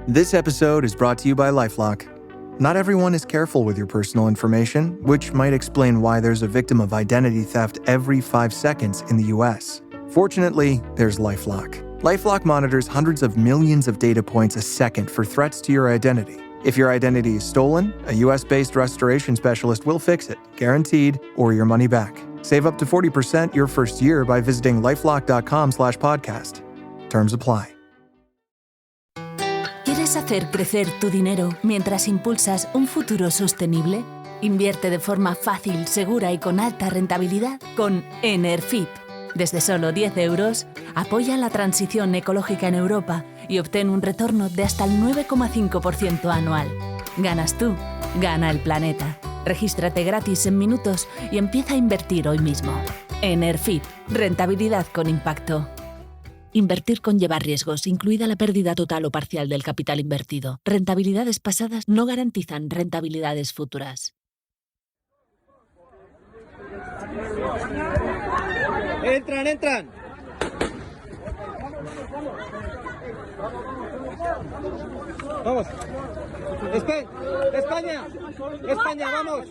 This episode is brought to you by LifeLock. Not everyone is careful with your personal information, which might explain why there's a victim of identity theft every 5 seconds in the US. Fortunately, there's LifeLock. LifeLock monitors hundreds of millions of data points a second for threats to your identity. If your identity is stolen, a US-based restoration specialist will fix it, guaranteed, or your money back. Save up to 40% your first year by visiting lifelock.com/podcast. Terms apply. ¿Quieres hacer crecer tu dinero mientras impulsas un futuro sostenible? Invierte de forma fácil, segura y con alta rentabilidad con Enerfip. Desde solo 10 euros, apoya la transición ecológica en Europa y obtén un retorno de hasta el 9,5% anual. Ganas tú, gana el planeta. Regístrate gratis en minutos y empieza a invertir hoy mismo. Enerfip, rentabilidad con impacto. Invertir conlleva riesgos, incluida la pérdida total o parcial del capital invertido. Rentabilidades pasadas no garantizan rentabilidades futuras. ¡Entran! Vamos. España, vamos. España, vamos.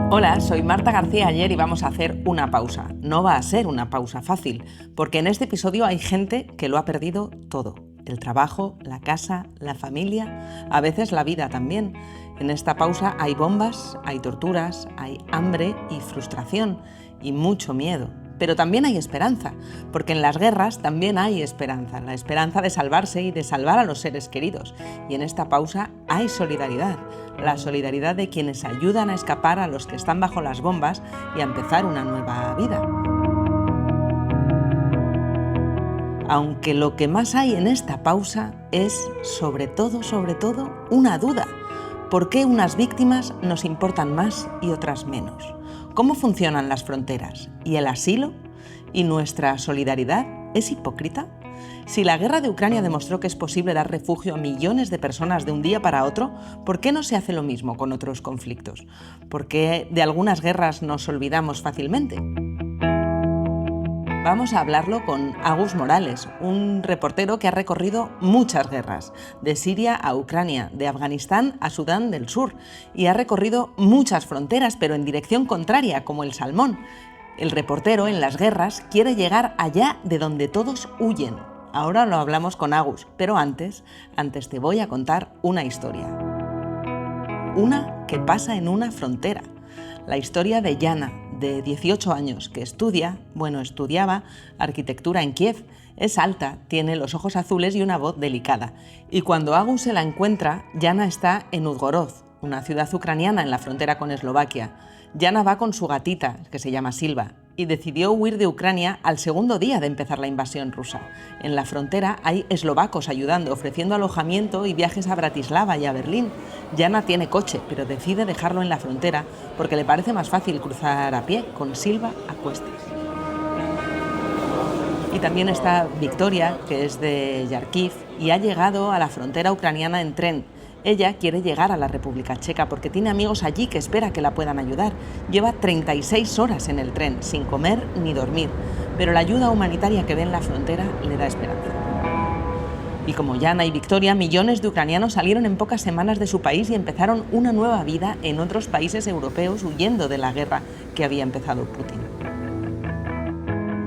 Hola, soy Marta García Ayer y vamos a hacer una pausa. No va a ser una pausa fácil, porque en este episodio hay gente que lo ha perdido todo. El trabajo, la casa, la familia, a veces la vida también. En esta pausa hay bombas, hay torturas, hay hambre y frustración y mucho miedo. Pero también hay esperanza, porque en las guerras también hay esperanza, la esperanza de salvarse y de salvar a los seres queridos. Y en esta pausa hay solidaridad, la solidaridad de quienes ayudan a escapar a los que están bajo las bombas y a empezar una nueva vida. Aunque lo que más hay en esta pausa es, sobre todo, una duda. ¿Por qué unas víctimas nos importan más y otras menos? ¿Cómo funcionan las fronteras? ¿Y el asilo? ¿Y nuestra solidaridad es hipócrita? Si la guerra de Ucrania demostró que es posible dar refugio a millones de personas de un día para otro, ¿por qué no se hace lo mismo con otros conflictos? ¿Por qué de algunas guerras nos olvidamos fácilmente? Vamos a hablarlo con Agus Morales, un reportero que ha recorrido muchas guerras, de Siria a Ucrania, de Afganistán a Sudán del Sur, y ha recorrido muchas fronteras, pero en dirección contraria, como el salmón. El reportero en las guerras quiere llegar allá de donde todos huyen. Ahora lo hablamos con Agus, pero antes te voy a contar una historia. Una que pasa en una frontera. La historia de Yana, de 18 años, que estudiaba arquitectura en Kiev. Es alta, tiene los ojos azules y una voz delicada. Y cuando Agus se la encuentra, Yana está en Uzhhorod, una ciudad ucraniana en la frontera con Eslovaquia. Yana va con su gatita, que se llama Silva, y decidió huir de Ucrania al segundo día de empezar la invasión rusa. En la frontera hay eslovacos ayudando, ofreciendo alojamiento y viajes a Bratislava y a Berlín. Yana tiene coche, pero decide dejarlo en la frontera porque le parece más fácil cruzar a pie, con Silva a cuestas. Y también está Victoria, que es de Yarkiv, y ha llegado a la frontera ucraniana en tren. Ella quiere llegar a la República Checa porque tiene amigos allí que espera que la puedan ayudar. Lleva 36 horas en el tren, sin comer ni dormir, pero la ayuda humanitaria que ve en la frontera le da esperanza. Y como Yana y Victoria, millones de ucranianos salieron en pocas semanas de su país y empezaron una nueva vida en otros países europeos huyendo de la guerra que había empezado Putin.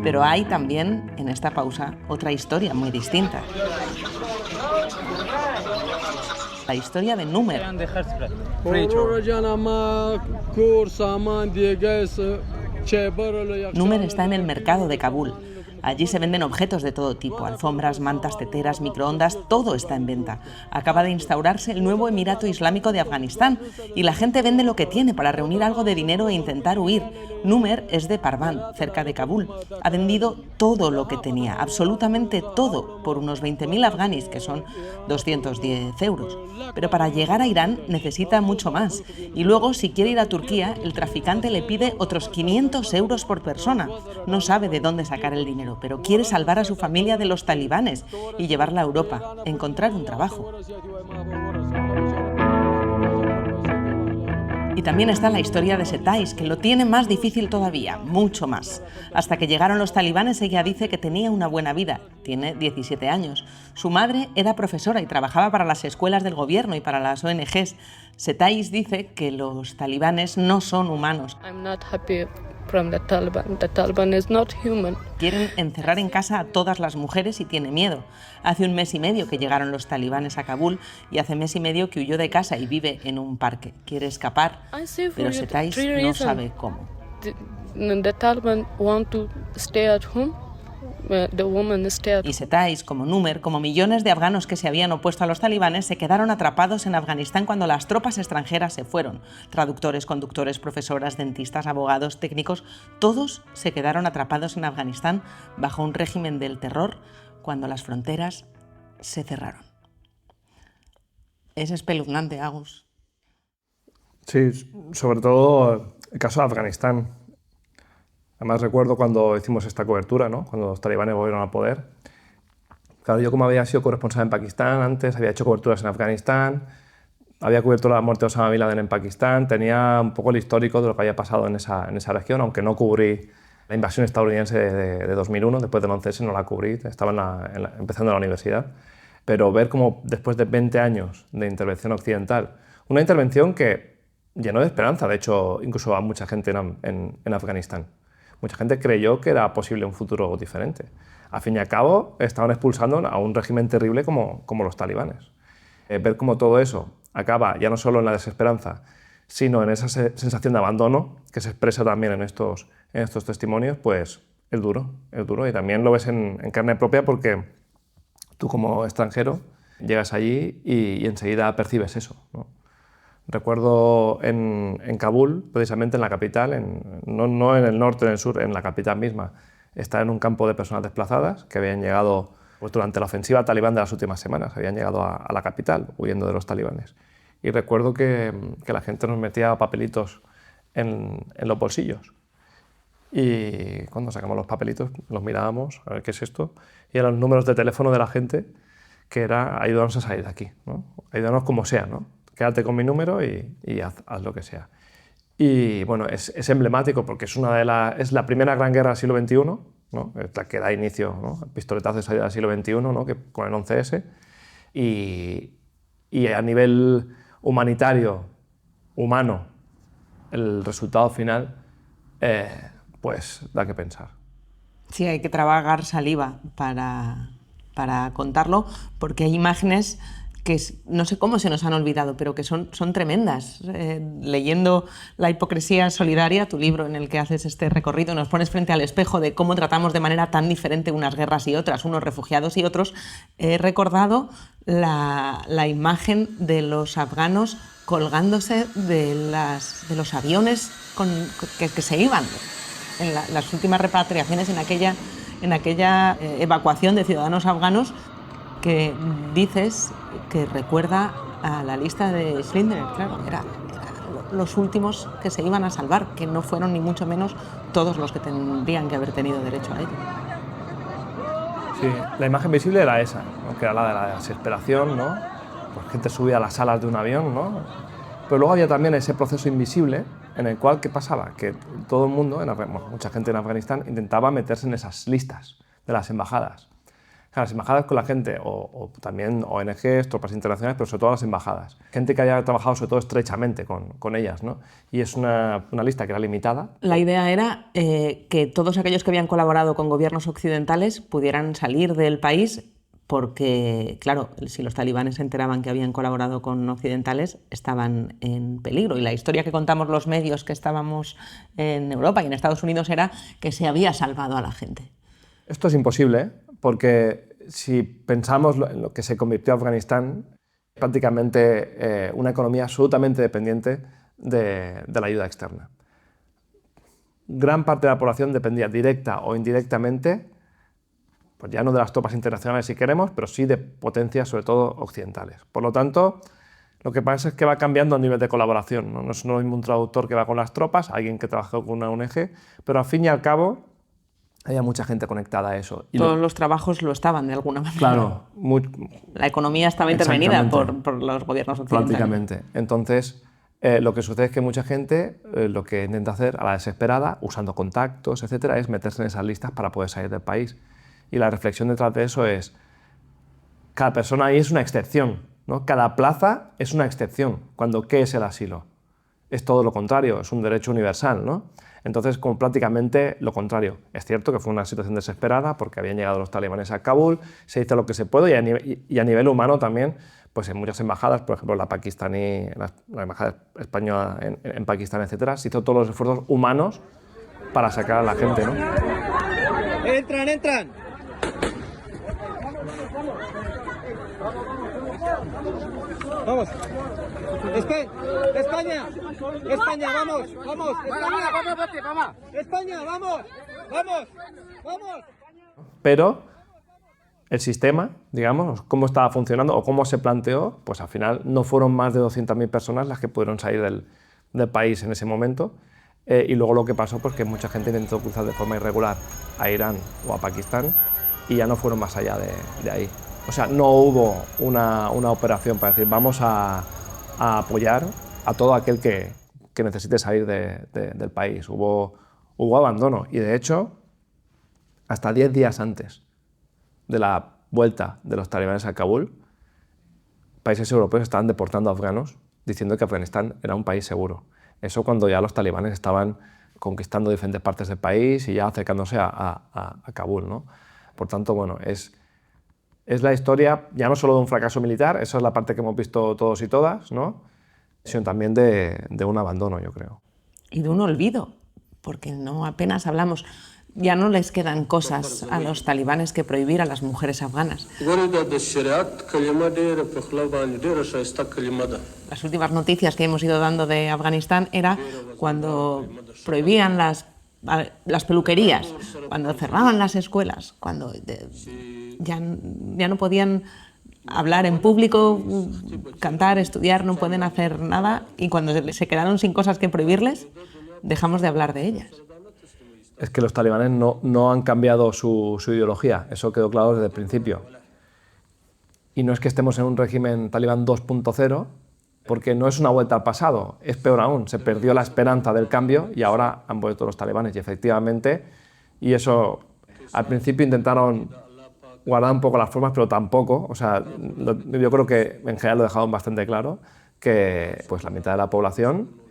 Pero hay también, en esta pausa, otra historia muy distinta. La historia de Numer. Numer está en el mercado de Kabul. Allí se venden objetos de todo tipo, alfombras, mantas, teteras, microondas, todo está en venta. Acaba de instaurarse el nuevo Emirato Islámico de Afganistán y la gente vende lo que tiene para reunir algo de dinero e intentar huir. Numer es de Parvan, cerca de Kabul. Ha vendido todo lo que tenía, absolutamente todo, por unos 20.000 afganis, que son 210 euros. Pero para llegar a Irán necesita mucho más. Y luego, si quiere ir a Turquía, el traficante le pide otros 500 euros por persona. No sabe de dónde sacar el dinero, pero quiere salvar a su familia de los talibanes y llevarla a Europa, encontrar un trabajo. Y también está la historia de Setais, que lo tiene más difícil todavía, mucho más. Hasta que llegaron los talibanes, ella dice que tenía una buena vida. Tiene 17 años. Su madre era profesora y trabajaba para las escuelas del gobierno y para las ONGs. Setais dice que los talibanes no son humanos. I'm not happy from the Taliban. The Taliban is not human. Quieren encerrar en casa a todas las mujeres y tiene miedo. Hace un mes y medio que llegaron los talibanes a Kabul y hace mes y medio que huyó de casa y vive en un parque. Quiere escapar, I say for pero you Setais three no reasons. sabe cómo. The Taliban want to stay at home. The woman stay at Y Setais, como Númer, como millones de afganos que se habían opuesto a los talibanes, se quedaron atrapados en Afganistán cuando las tropas extranjeras se fueron. Traductores, conductores, profesoras, dentistas, abogados, técnicos, todos se quedaron atrapados en Afganistán bajo un régimen del terror cuando las fronteras se cerraron. Es espeluznante, Agus. Sí, sobre todo el caso de Afganistán. Además recuerdo cuando hicimos esta cobertura, ¿no? Cuando los talibanes volvieron al poder. Claro, yo como había sido corresponsal en Pakistán antes, había hecho coberturas en Afganistán, había cubierto la muerte de Osama Bin Laden en Pakistán, tenía un poco el histórico de lo que había pasado en esa región, aunque no cubrí la invasión estadounidense de 2001, después del 11S no la cubrí, estaba empezando la universidad. Pero ver cómo después de 20 años de intervención occidental, una intervención que llenó de esperanza, de hecho, incluso a mucha gente en Afganistán. Mucha gente creyó que era posible un futuro diferente. Al fin y al cabo, estaban expulsando a un régimen terrible como los talibanes. Ver cómo todo eso acaba ya no solo en la desesperanza, sino en esa sensación de abandono que se expresa también en estos testimonios, pues es duro. Y también lo ves en carne propia porque tú como extranjero llegas allí y enseguida percibes eso, ¿no? Recuerdo en Kabul, precisamente en la capital, no en el norte o en el sur, en la capital misma, estar en un campo de personas desplazadas que habían llegado pues, durante la ofensiva talibán de las últimas semanas, habían llegado a la capital huyendo de los talibanes. Y recuerdo que la gente nos metía papelitos en los bolsillos. Y cuando sacamos los papelitos, los mirábamos, a ver qué es esto, y eran los números de teléfono de la gente, que era ayúdanos a salir de aquí, ¿no? Ayúdanos como sea, ¿no? Quédate con mi número y haz lo que sea. Y bueno, es emblemático porque es la primera gran guerra del siglo XXI, ¿no? Es la que da inicio, ¿no? El pistoletazo de salida del siglo XXI, ¿no? Con el 11S. Y a nivel humanitario, humano, el resultado final, pues da que pensar. Sí, hay que trabajar saliva para contarlo, porque hay imágenes que no sé cómo se nos han olvidado, pero que son tremendas. Leyendo La hipocresía solidaria, tu libro en el que haces este recorrido, nos pones frente al espejo de cómo tratamos de manera tan diferente unas guerras y otras, unos refugiados y otros. He recordado la imagen de los afganos colgándose de los aviones que se iban en las últimas repatriaciones, en aquella evacuación de ciudadanos afganos, que dices que recuerda a la lista de Schindler. Claro, eran los últimos que se iban a salvar, que no fueron ni mucho menos todos los que tendrían que haber tenido derecho a ello. Sí, la imagen visible era esa, ¿no? Que era la de la desesperación, ¿no? Pues gente subía a las alas de un avión, ¿no? Pero luego había también ese proceso invisible en el cual, ¿qué pasaba? Que todo el mundo, mucha gente en Afganistán, intentaba meterse en esas listas de las embajadas. Las embajadas con la gente, o también ONGs, tropas internacionales, pero sobre todo las embajadas. Gente que haya trabajado sobre todo estrechamente con ellas, ¿no? Y es una lista que era limitada. La idea era que todos aquellos que habían colaborado con gobiernos occidentales pudieran salir del país porque, claro, si los talibanes se enteraban que habían colaborado con occidentales, estaban en peligro. Y la historia que contamos los medios que estábamos en Europa y en Estados Unidos era que se había salvado a la gente. Esto es imposible, ¿eh? Porque si pensamos en lo que se convirtió Afganistán, prácticamente una economía absolutamente dependiente de la ayuda externa. Gran parte de la población dependía directa o indirectamente, pues ya no de las tropas internacionales si queremos, pero sí de potencias sobre todo occidentales. Por lo tanto, lo que pasa es que va cambiando el nivel de colaboración, ¿no? No es lo mismo un traductor que va con las tropas, alguien que trabaja con una ONG, pero al fin y al cabo había mucha gente conectada a eso. Y todos los trabajos lo estaban de alguna manera. Claro. La economía estaba intervenida por los gobiernos occidentales. Prácticamente. Entonces, Lo que sucede es que mucha gente lo que intenta hacer a la desesperada, usando contactos, etcétera, es meterse en esas listas para poder salir del país. Y la reflexión detrás de eso es, cada persona ahí es una excepción, ¿no? Cada plaza es una excepción. Cuando, ¿qué es el asilo? Es todo lo contrario, es un derecho universal, ¿no? Entonces, como prácticamente lo contrario. Es cierto que fue una situación desesperada porque habían llegado los talibanes a Kabul, se hizo lo que se puede y a nivel humano también, pues en muchas embajadas, por ejemplo la pakistaní, la embajada española en Pakistán, etcétera, se hizo todos los esfuerzos humanos para sacar a la gente, ¿no? Entran, entran. Vamos. España. España, vamos. Vamos. España, vamos. Vamos. Pero el sistema, digamos, cómo estaba funcionando o cómo se planteó, pues al final no fueron más de 200.000 personas las que pudieron salir del país en ese momento. Y luego lo que pasó, pues que mucha gente intentó cruzar de forma irregular a Irán o a Pakistán y ya no fueron más allá de ahí. O sea, no hubo una operación para decir vamos a apoyar a todo aquel que necesite salir del país. Hubo abandono y de hecho, hasta 10 días antes de la vuelta de los talibanes a Kabul, países europeos estaban deportando a afganos diciendo que Afganistán era un país seguro. Eso cuando ya los talibanes estaban conquistando diferentes partes del país y ya acercándose a Kabul, ¿no? Por tanto, bueno, es la historia ya no solo de un fracaso militar, esa es la parte que hemos visto todos y todas, ¿no? Sino también de un abandono, yo creo. Y de un olvido, porque no apenas hablamos. Ya no les quedan cosas a los talibanes que prohibir a las mujeres afganas. Las últimas noticias que hemos ido dando de Afganistán era cuando prohibían las peluquerías, cuando cerraban las escuelas, cuando ya no podían hablar en público, cantar, estudiar, no pueden hacer nada, y cuando se quedaron sin cosas que prohibirles, dejamos de hablar de ellas. Es que los talibanes no han cambiado su ideología, eso quedó claro desde el principio. Y no es que estemos en un régimen talibán 2.0, porque no es una vuelta al pasado, es peor aún, se perdió la esperanza del cambio y ahora han vuelto los talibanes. Y efectivamente, y eso al principio intentaron guardar un poco las formas, pero tampoco, o sea, yo creo que en general lo dejaron bastante claro, que pues la mitad de la población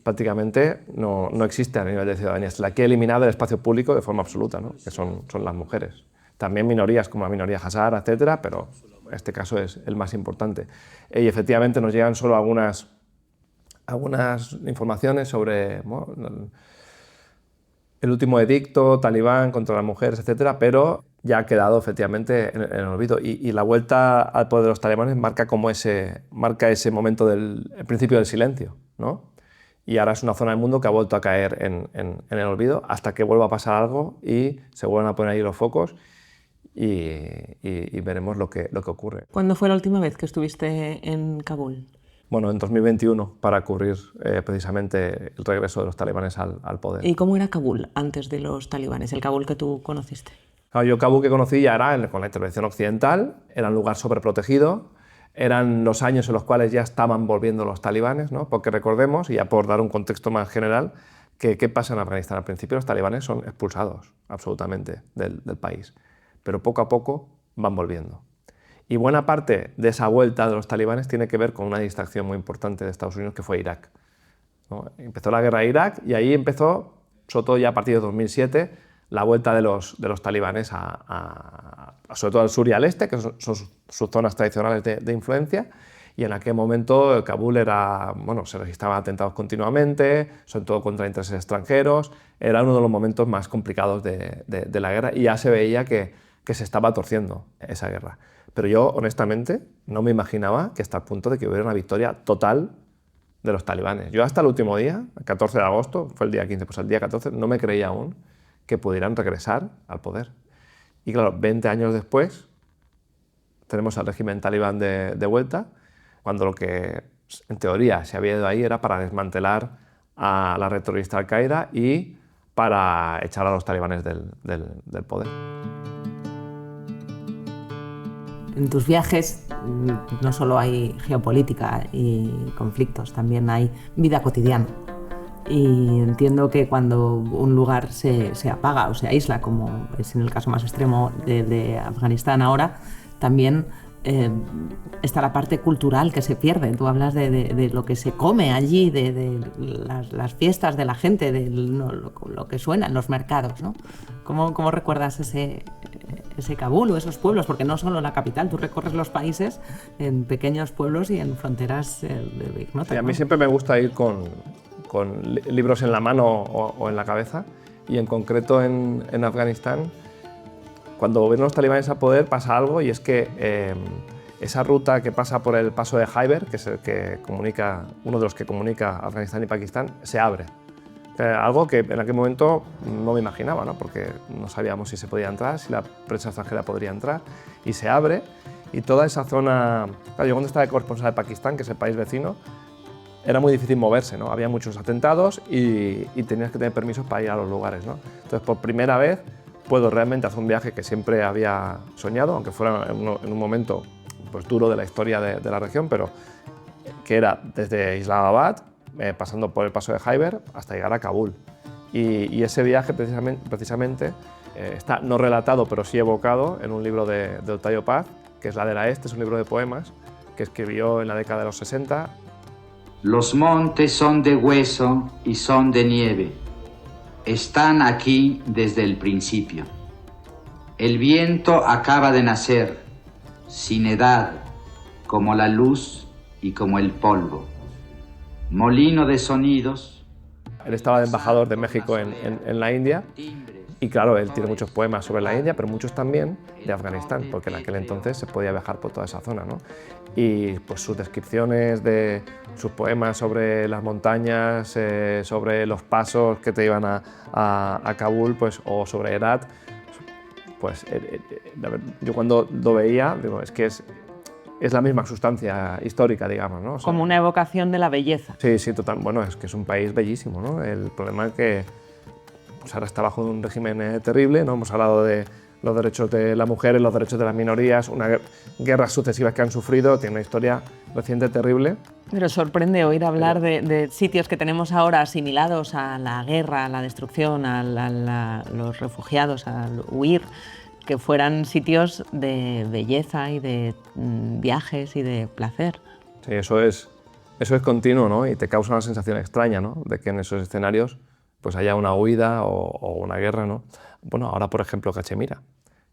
prácticamente no existe a nivel de ciudadanía. Se la quiere eliminar del espacio público de forma absoluta, ¿no? Que son las mujeres. También minorías como la minoría hazara, etcétera, pero este caso es el más importante. Y efectivamente nos llegan solo algunas informaciones sobre el último edicto talibán contra las mujeres, etcétera, pero ya ha quedado efectivamente en el olvido. Y la vuelta al poder de los talibanes marca ese momento el principio del silencio, ¿no? Y ahora es una zona del mundo que ha vuelto a caer en el olvido hasta que vuelva a pasar algo y se vuelvan a poner ahí los focos y veremos lo que ocurre. ¿Cuándo fue la última vez que estuviste en Kabul? Bueno, en 2021, para cubrir precisamente el regreso de los talibanes al poder. ¿Y cómo era Kabul antes de los talibanes, el Kabul que tú conociste? Claro, yo Kabul que conocí ya era con la intervención occidental, era un lugar sobreprotegido. Eran los años en los cuales ya estaban volviendo los talibanes, ¿no? Porque recordemos, y ya por dar un contexto más general, que ¿qué pasa en Afganistán? Al principio los talibanes son expulsados absolutamente del país, pero poco a poco van volviendo. Y buena parte de esa vuelta de los talibanes tiene que ver con una distracción muy importante de Estados Unidos, que fue Irak, ¿no? Empezó la guerra de Irak y ahí empezó, sobre todo ya a partir de 2007, la vuelta de los talibanes sobre todo al sur y al este, que son sus zonas tradicionales de influencia, y en aquel momento Kabul se registraban atentados continuamente, sobre todo contra intereses extranjeros, era uno de los momentos más complicados de la guerra y ya se veía que se estaba torciendo esa guerra. Pero yo, honestamente, no me imaginaba que hasta el punto de que hubiera una victoria total de los talibanes. Yo hasta el último día, el 14 de agosto, fue el día 15, pues el día 14, no me creía aún que pudieran regresar al poder. Y claro, 20 años después tenemos al régimen talibán de vuelta, cuando lo que en teoría se había ido ahí era para desmantelar a la red terrorista Al-Qaeda y para echar a los talibanes del poder. En tus viajes no solo hay geopolítica y conflictos, también hay vida cotidiana. Y entiendo que cuando un lugar se apaga o se aísla, como es en el caso más extremo de Afganistán ahora, también está la parte cultural que se pierde. Tú hablas de lo que se come allí, de las fiestas de la gente, de lo que suena en los mercados, ¿no? ¿Cómo recuerdas ese Kabul o esos pueblos? Porque no solo la capital, tú recorres los países en pequeños pueblos y en fronteras ignotas. Sí, a mí siempre me gusta ir con libros en la mano o en la cabeza, y en concreto en Afganistán, cuando vienen los talibanes a poder pasa algo, y es que esa ruta que pasa por el paso de Khyber, que es el que comunica, uno de los que comunica Afganistán y Pakistán, se abre. Algo que en aquel momento no me imaginaba, ¿no? Porque no sabíamos si se podía entrar, si la prensa extranjera podría entrar, y se abre, y toda esa zona... Claro, yo cuando estaba de corresponsal de Pakistán, que es el país vecino, era muy difícil moverse, ¿no? Había muchos atentados y tenías que tener permisos para ir a los lugares, ¿no? Entonces, por primera vez, puedo realmente hacer un viaje que siempre había soñado, aunque fuera en un momento pues, duro de la historia de la región, pero que era desde Islamabad, pasando por el paso de Khyber, hasta llegar a Kabul. Y ese viaje precisamente está no relatado, pero sí evocado en un libro de Octavio Paz, que es Ladera Este, es un libro de poemas que escribió en la década de los 60. Los montes son de hueso y son de nieve. Están aquí desde el principio. El viento acaba de nacer, sin edad, como la luz y como el polvo. Molino de sonidos. Él estaba de embajador de México en la India, y claro, él tiene muchos poemas sobre la India, pero muchos también de Afganistán, porque en aquel entonces se podía viajar por toda esa zona, ¿no? Y pues sus descripciones de sus poemas sobre las montañas, sobre los pasos que te iban a Kabul, pues, o sobre Herat, pues yo cuando lo veía, digo, es que es la misma sustancia histórica, digamos, ¿no? O sea, como una evocación de la belleza. Sí, sí, total. Bueno, es que es un país bellísimo, ¿no? El problema es que pues ahora está bajo un régimen terrible, ¿no? Hemos hablado de los derechos de las mujeres, los derechos de las minorías, unas guerras sucesivas que han sufrido, tiene una historia reciente terrible. Pero sorprende oír hablar de sitios que tenemos ahora asimilados a la guerra, a la destrucción, a los refugiados, al huir, que fueran sitios de belleza y de viajes y de placer. Sí, eso es continuo, ¿no? Y te causa una sensación extraña, ¿no? De que en esos escenarios pues haya una huida o una guerra, ¿no? Bueno, ahora por ejemplo Cachemira,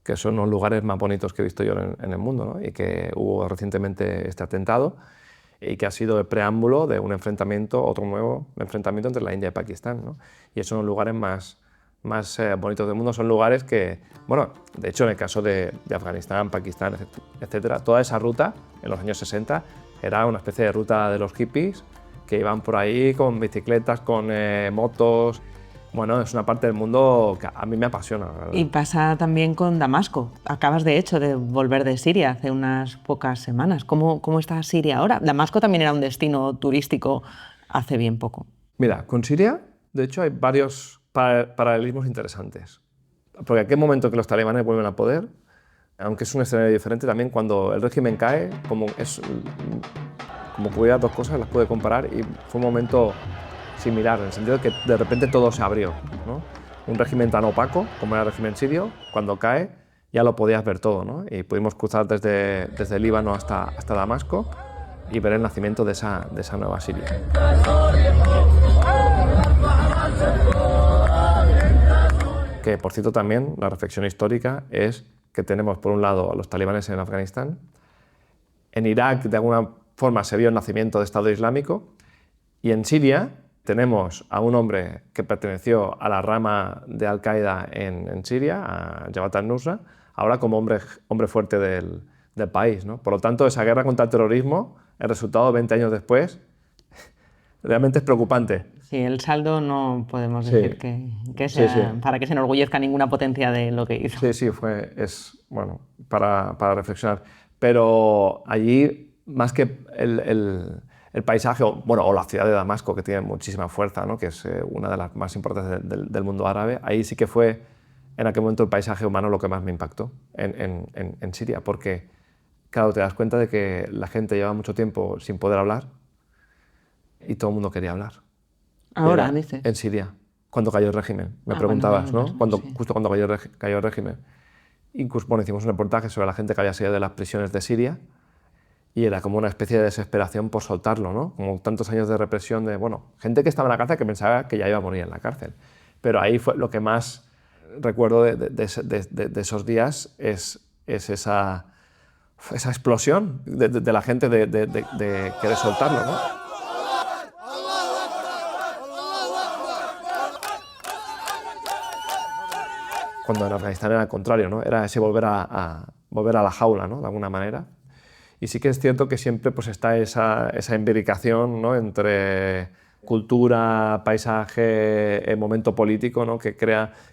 que son los lugares más bonitos que he visto yo en el mundo, ¿no? Y que hubo recientemente este atentado y que ha sido el preámbulo de un enfrentamiento, otro nuevo enfrentamiento entre la India y Pakistán, ¿no? Y esos son los lugares más bonitos del mundo, son lugares que, bueno, de hecho en el caso de Afganistán, Pakistán, etcétera, toda esa ruta en los años 60 era una especie de ruta de los hippies que iban por ahí con bicicletas, con motos. Bueno, es una parte del mundo que a mí me apasiona, ¿verdad? Y pasa también con Damasco. Acabas de hecho de volver de Siria hace unas pocas semanas. ¿Cómo está Siria ahora? Damasco también era un destino turístico hace bien poco. Mira, con Siria, de hecho, hay varios paralelismos interesantes. Porque en aquel momento que los talibanes vuelven al poder, aunque es un escenario diferente, también cuando el régimen cae, como hubiera dos cosas, las pude comparar, y fue un momento similar, en el sentido de que de repente todo se abrió, ¿no? Un régimen tan opaco como era el régimen sirio, cuando cae ya lo podías ver todo, ¿no? Y pudimos cruzar desde el Líbano hasta Damasco y ver el nacimiento de esa nueva Siria. Que, por cierto, también la reflexión histórica es que tenemos, por un lado, a los talibanes en Afganistán. En Irak, de alguna forma, se vio el nacimiento del Estado Islámico. Y en Siria tenemos a un hombre que perteneció a la rama de Al-Qaeda en Siria, a Jabhat al-Nusra, ahora como hombre fuerte del país, ¿no? Por lo tanto, esa guerra contra el terrorismo, el resultado 20 años después, realmente es preocupante. Sí, el saldo no podemos decir que sea para que se enorgullezca ninguna potencia de lo que hizo. Sí, es bueno, para reflexionar. Pero allí, más que el paisaje, o la ciudad de Damasco, que tiene muchísima fuerza, ¿no? Que es una de las más importantes del mundo árabe, ahí sí que fue en aquel momento el paisaje humano lo que más me impactó en Siria, porque claro, te das cuenta de que la gente lleva mucho tiempo sin poder hablar y todo el mundo quería hablar. Ahora, Era dices. en Siria, cuando cayó el régimen. Me Ah, preguntabas, cuando ¿no? cayó el régimen, sí. Justo cuando cayó el régimen. Incluso, bueno, hicimos un reportaje sobre la gente que había salido de las prisiones de Siria y era como una especie de desesperación por soltarlo, ¿no? Como tantos años de represión de, bueno, gente que estaba en la cárcel que pensaba que ya iba a morir en la cárcel. Pero ahí fue lo que más recuerdo de esos días es esa explosión de la gente de querer soltarlo, ¿no? Cuando en Afganistán era al contrario, ¿no? Era ese volver a la jaula, ¿no? De alguna manera. Y sí que es cierto que siempre pues, está esa imbricación, ¿no? Entre cultura, paisaje, momento político, ¿no? que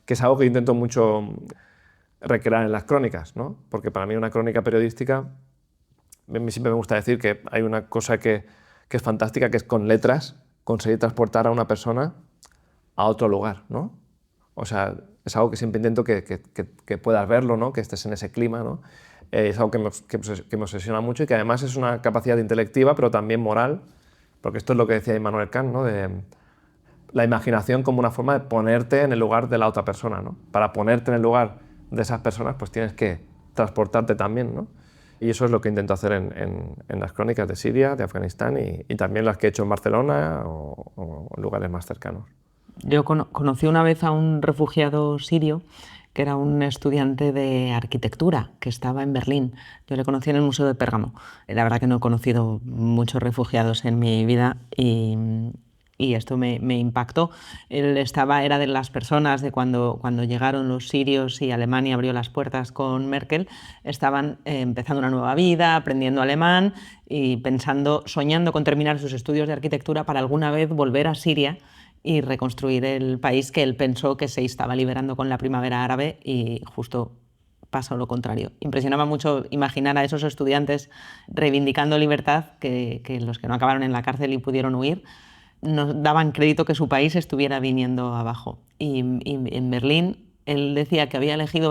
es algo que intento mucho recrear en las crónicas, ¿no? Porque para mí una crónica periodística, a mí siempre me gusta decir que hay una cosa que es fantástica, que es con letras conseguir transportar a una persona a otro lugar, ¿no? O sea, es algo que siempre intento que puedas verlo, ¿no? Que estés en ese clima, ¿no? Es algo que me obsesiona mucho y que además es una capacidad intelectiva, pero también moral, porque esto es lo que decía Immanuel Kant, ¿no? De la imaginación como una forma de ponerte en el lugar de la otra persona, ¿no? Para ponerte en el lugar de esas personas, pues tienes que transportarte también, ¿no? Y eso es lo que intento hacer en las crónicas de Siria, de Afganistán y también las que he hecho en Barcelona o en lugares más cercanos. Yo conocí una vez a un refugiado sirio que era un estudiante de arquitectura que estaba en Berlín. Yo le conocí en el Museo de Pérgamo. La verdad que no he conocido muchos refugiados en mi vida y esto me impactó. Él era de las personas de cuando llegaron los sirios y Alemania abrió las puertas con Merkel, estaban empezando una nueva vida, aprendiendo alemán y soñando con terminar sus estudios de arquitectura para alguna vez volver a Siria y reconstruir el país que él pensó que se estaba liberando con la primavera árabe y justo pasó lo contrario. Impresionaba mucho imaginar a esos estudiantes reivindicando libertad que los que no acabaron en la cárcel y pudieron huir no daban crédito que su país estuviera viniendo abajo. Y en Berlín, él decía que había ido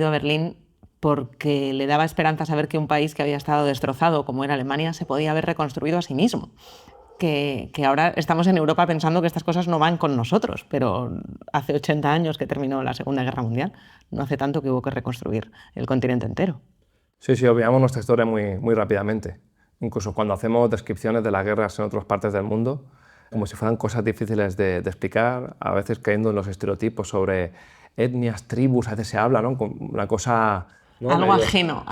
a Berlín porque le daba esperanza saber que un país que había estado destrozado como era Alemania se podía haber reconstruido a sí mismo. Que ahora estamos en Europa pensando que estas cosas no van con nosotros, pero hace 80 años que terminó la Segunda Guerra Mundial, no hace tanto que hubo que reconstruir el continente entero. Sí, olvidamos nuestra historia muy rápidamente. Incluso cuando hacemos descripciones de las guerras en otras partes del mundo, como si fueran cosas difíciles de explicar, a veces cayendo en los estereotipos sobre etnias, tribus, a veces se habla, ¿no? Una cosa... ¿no? Algo ajeno.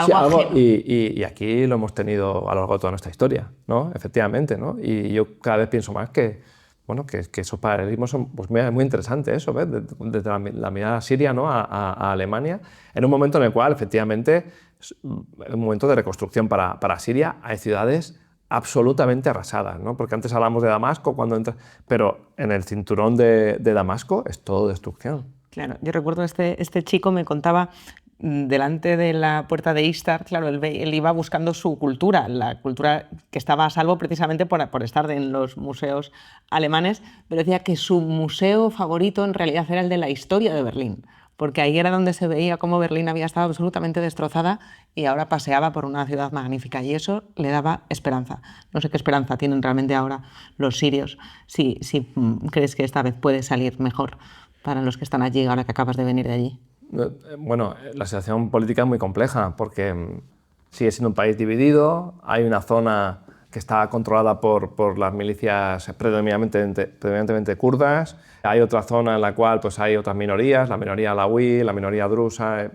Y aquí lo hemos tenido a lo largo de toda nuestra historia, ¿no? Efectivamente, ¿no? Y yo cada vez pienso más que esos paralelismos son pues, muy interesantes, eso, ¿ves? Desde la mirada siria, ¿no? a Alemania, en un momento en el cual, efectivamente, es un momento de reconstrucción para Siria. Hay ciudades absolutamente arrasadas, ¿no? Porque antes hablamos de Damasco, pero en el cinturón de Damasco es todo destrucción. Claro, yo recuerdo este chico me contaba delante de la puerta de Istar, claro, él iba buscando su cultura, la cultura que estaba a salvo precisamente por estar en los museos alemanes, pero decía que su museo favorito en realidad era el de la historia de Berlín, porque ahí era donde se veía cómo Berlín había estado absolutamente destrozada y ahora paseaba por una ciudad magnífica y eso le daba esperanza. No sé qué esperanza tienen realmente ahora los sirios, si crees que esta vez puede salir mejor para los que están allí ahora que acabas de venir de allí. Bueno, la situación política es muy compleja porque sigue siendo un país dividido, hay una zona que está controlada por las milicias predominantemente kurdas, hay otra zona en la cual pues, hay otras minorías, la minoría alawí, la minoría drusa.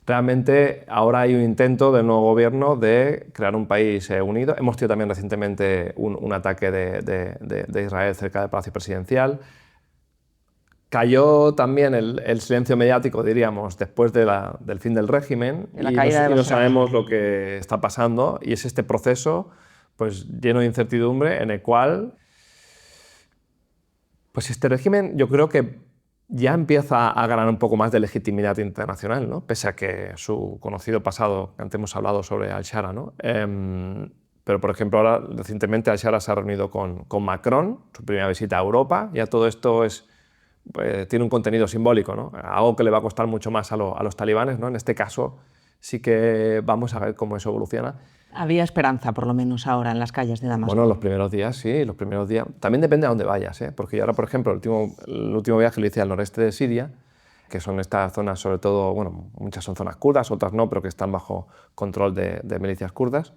Realmente ahora hay un intento del nuevo gobierno de crear un país unido. Hemos tenido también recientemente un ataque de Israel cerca del Palacio Presidencial. Cayó también el silencio mediático, diríamos, después del fin del régimen y no sabemos lo que está pasando y es este proceso pues, lleno de incertidumbre en el cual pues este régimen yo creo que ya empieza a ganar un poco más de legitimidad internacional, ¿no? Pese a que su conocido pasado, que antes hemos hablado sobre al-Shara, ¿no? Pero, por ejemplo, ahora recientemente al-Shara se ha reunido con Macron, su primera visita a Europa, ya todo esto tiene un contenido simbólico, ¿no? Algo que le va a costar mucho más a los talibanes, ¿no? En este caso, sí que vamos a ver cómo eso evoluciona. Había esperanza, por lo menos ahora, en las calles de Damasco. Bueno, los primeros días, sí, los primeros días. También depende a dónde vayas, ¿eh? Porque yo ahora, por ejemplo, el último viaje lo hice al noreste de Siria, que son estas zonas, sobre todo, bueno, muchas son zonas kurdas, otras no, pero que están bajo control de milicias kurdas,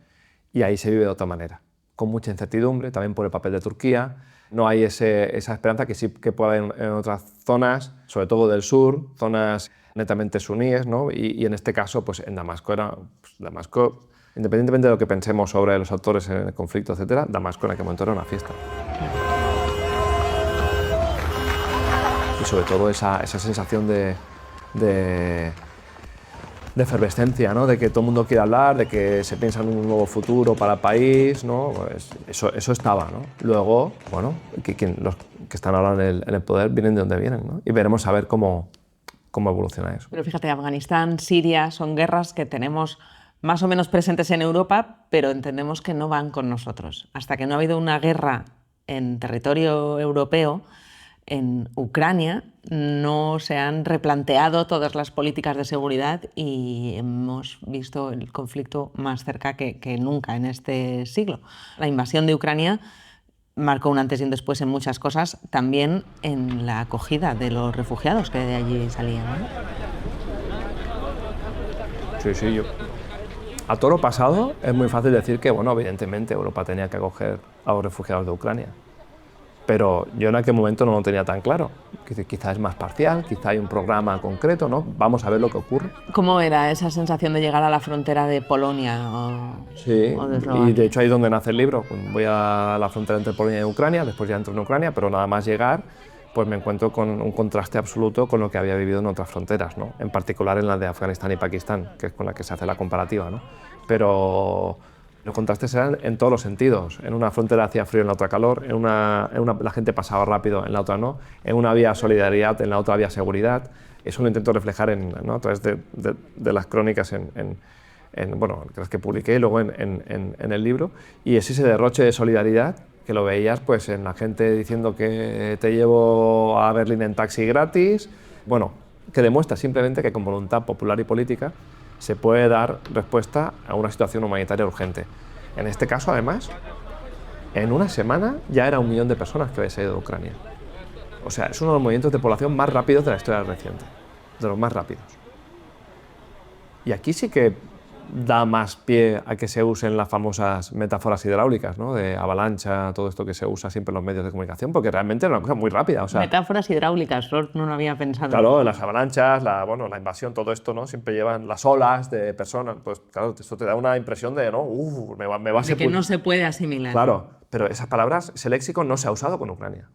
y ahí se vive de otra manera, con mucha incertidumbre, también por el papel de Turquía. No hay esa esperanza que sí que puede haber en otras zonas, sobre todo del sur, zonas netamente suníes, ¿no? Y en este caso, pues en Damasco Damasco, independientemente de lo que pensemos sobre los actores en el conflicto, etcétera, Damasco en aquel momento era una fiesta. Y sobre todo esa sensación de efervescencia, ¿no? De que todo el mundo quiere hablar, de que se piensa en un nuevo futuro para el país, ¿no? Pues eso estaba, ¿no? Luego, bueno, los que están ahora en el poder vienen de donde vienen, ¿no? Y veremos a ver cómo evoluciona eso. Pero fíjate, Afganistán, Siria, son guerras que tenemos más o menos presentes en Europa, pero entendemos que no van con nosotros. Hasta que no ha habido una guerra en territorio europeo, en Ucrania, no se han replanteado todas las políticas de seguridad y hemos visto el conflicto más cerca que nunca en este siglo. La invasión de Ucrania marcó un antes y un después en muchas cosas, también en la acogida de los refugiados que de allí salían, ¿no? Sí, a todo lo pasado es muy fácil decir que, bueno, evidentemente Europa tenía que acoger a los refugiados de Ucrania. Pero yo en aquel momento no lo tenía tan claro. Quizá es más parcial, quizá hay un programa concreto, ¿no? Vamos a ver lo que ocurre. ¿Cómo era esa sensación de llegar a la frontera de Polonia Sí, o de Eslovaquia? Y de hecho ahí es donde nace el libro. Voy a la frontera entre Polonia y Ucrania, después ya entro en Ucrania, pero nada más llegar, pues me encuentro con un contraste absoluto con lo que había vivido en otras fronteras, ¿no? En particular en la de Afganistán y Pakistán, que es con la que se hace la comparativa, ¿no? Pero los contrastes eran en todos los sentidos. En una frontera hacía frío, en la otra calor, la gente pasaba rápido, en la otra no, en una había solidaridad, en la otra había seguridad. Eso lo intento reflejar ¿no? a través de las crónicas bueno, las que publiqué y luego en el libro. Y es ese derroche de solidaridad que lo veías pues, en la gente diciendo que te llevo a Berlín en taxi gratis, bueno, que demuestra simplemente que con voluntad popular y política se puede dar respuesta a una situación humanitaria urgente. En este caso, además, en una semana ya era 1 millón de personas que habían salido de Ucrania. O sea, es uno de los movimientos de población más rápidos de la historia reciente, de los más rápidos. Y aquí sí que da más pie a que se usen las famosas metáforas hidráulicas, ¿no? De avalancha, todo esto que se usa siempre en los medios de comunicación, porque realmente era una cosa muy rápida. O sea, metáforas hidráulicas, no lo había pensado. Claro, las avalanchas, la invasión, todo esto, ¿no? Siempre llevan las olas de personas. Pues claro, esto te da una impresión de, ¿no? Me va a de que no se puede asimilar. Claro, pero esas palabras, ese léxico no se ha usado con Ucrania.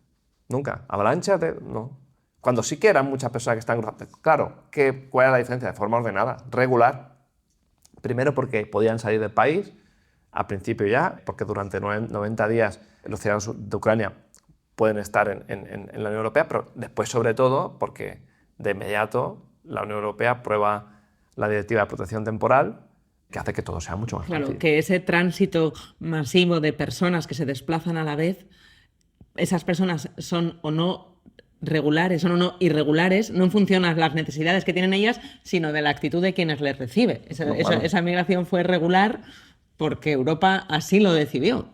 Nunca. Avalancha, no. Cuando sí que eran muchas personas que están... Claro, ¿cuál era la diferencia? De forma ordenada, regular. Primero porque podían salir del país, al principio ya, porque durante 90 días los ciudadanos de Ucrania pueden estar en la Unión Europea, pero después sobre todo porque de inmediato la Unión Europea aprueba la Directiva de Protección Temporal, que hace que todo sea mucho más fácil. Claro, que ese tránsito masivo de personas que se desplazan a la vez, esas personas son o no regulares, son o no irregulares, no en función a las necesidades que tienen ellas, sino de la actitud de quienes les recibe. Esa migración fue regular porque Europa así lo decidió,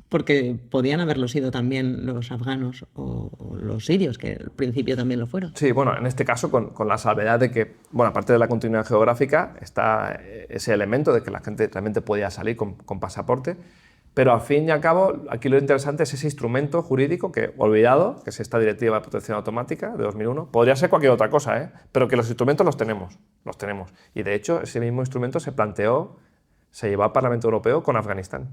porque podían haberlo sido también los afganos o los sirios, que al principio también lo fueron. Sí, bueno, en este caso con la salvedad de que, bueno, aparte de la continuidad geográfica, está ese elemento de que la gente realmente podía salir con pasaporte. Pero al fin y al cabo, aquí lo interesante es ese instrumento jurídico que, olvidado, que es esta Directiva de Protección Automática de 2001. Podría ser cualquier otra cosa, ¿eh? Pero que los instrumentos los tenemos. Y de hecho, ese mismo instrumento se llevó al Parlamento Europeo con Afganistán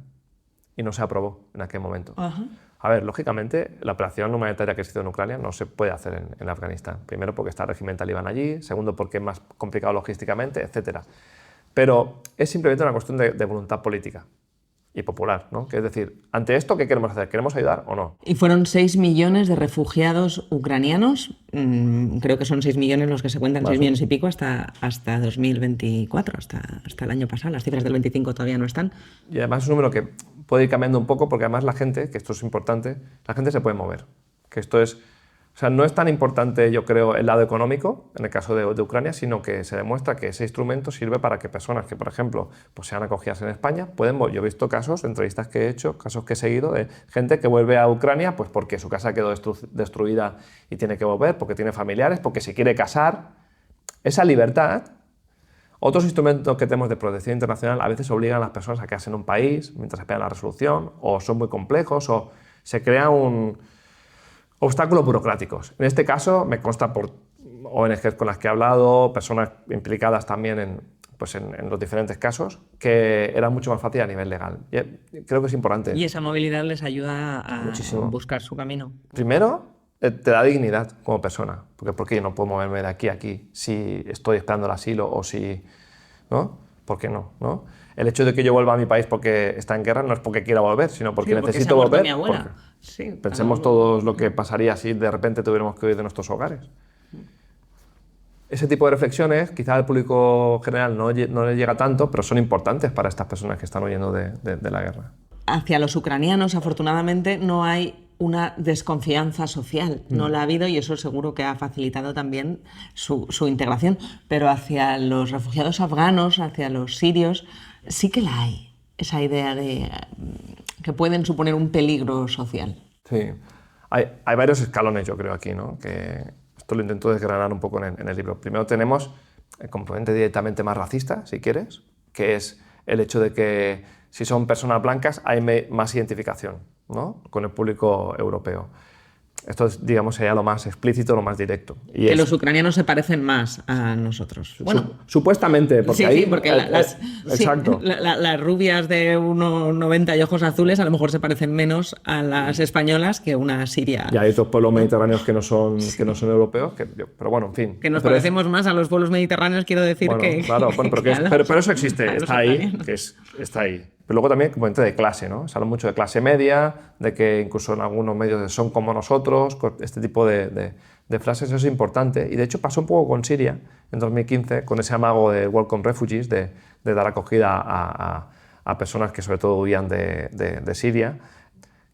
y no se aprobó en aquel momento. Ajá. A ver, lógicamente, la operación humanitaria que se hizo en Ucrania no se puede hacer en Afganistán. Primero, porque está el régimen talibán allí. Segundo, porque es más complicado logísticamente, etc. Pero es simplemente una cuestión de voluntad política y popular, ¿no? Que es decir, ante esto, ¿qué queremos hacer? ¿Queremos ayudar o no? Y fueron 6 millones de refugiados ucranianos, creo que son 6 millones los que se cuentan, 6 millones y pico hasta 2024, hasta el año pasado. Las cifras del 25 todavía no están. Y además es un número que puede ir cambiando un poco porque además la gente, que esto es importante, la gente se puede mover. Que esto es O sea, no es tan importante, yo creo, el lado económico, en el caso de Ucrania, sino que se demuestra que ese instrumento sirve para que personas que, por ejemplo, pues sean acogidas en España, yo he visto casos, entrevistas que he hecho, casos que he seguido, de gente que vuelve a Ucrania pues porque su casa quedó destruida y tiene que volver, porque tiene familiares, porque se quiere casar. Esa libertad. Otros instrumentos que tenemos de protección internacional a veces obligan a las personas a quedarse en un país mientras esperan la resolución, o son muy complejos, o se crea un obstáculos burocráticos. En este caso, me consta por ONGs con las que he hablado, personas implicadas también en los diferentes casos, que era mucho más fácil a nivel legal. Y creo que es importante. Y esa movilidad les ayuda a Muchísimo. buscar su camino. Primero, te da dignidad como persona, porque ¿por qué yo no puedo moverme de aquí a aquí si estoy esperando el asilo o si... ¿no? ¿Por qué no? ¿No? El hecho de que yo vuelva a mi país porque está en guerra no es porque quiera volver, sino porque necesito volver. Mi abuela. Sí, pensemos todos lo que pasaría si de repente tuviéramos que huir de nuestros hogares. Ese tipo de reflexiones quizá al público general no le llega tanto, pero son importantes para estas personas que están huyendo de la guerra. Hacia los ucranianos, afortunadamente, no hay una desconfianza social. No la ha habido y eso seguro que ha facilitado también su integración. Pero hacia los refugiados afganos, hacia los sirios, sí que la hay. Esa idea de que pueden suponer un peligro social. Sí. Hay varios escalones, yo creo, aquí, ¿no? Que esto lo intento desgranar un poco en el libro. Primero tenemos el componente directamente más racista, si quieres, que es el hecho de que si son personas blancas hay más identificación, ¿no? Con el público europeo. Esto, digamos, sería lo más explícito, lo más directo. Y que los ucranianos se parecen más a nosotros. Bueno, supuestamente, porque sí, porque exacto. Las rubias de 1,90 y ojos azules a lo mejor se parecen menos a las españolas que una siria. Y hay otros pueblos mediterráneos que no son europeos, pero bueno, en fin. Que nos parecemos más a los pueblos mediterráneos, quiero decir, bueno, que... Claro, pero eso existe, está ahí, está ahí. Pero luego también componente de clase, ¿no? Se habla mucho de clase media, de que incluso en algunos medios son como nosotros, este tipo de frases, eso es importante. Y de hecho pasó un poco con Siria en 2015, con ese amago de Welcome Refugees, de dar acogida a personas que sobre todo huían de Siria,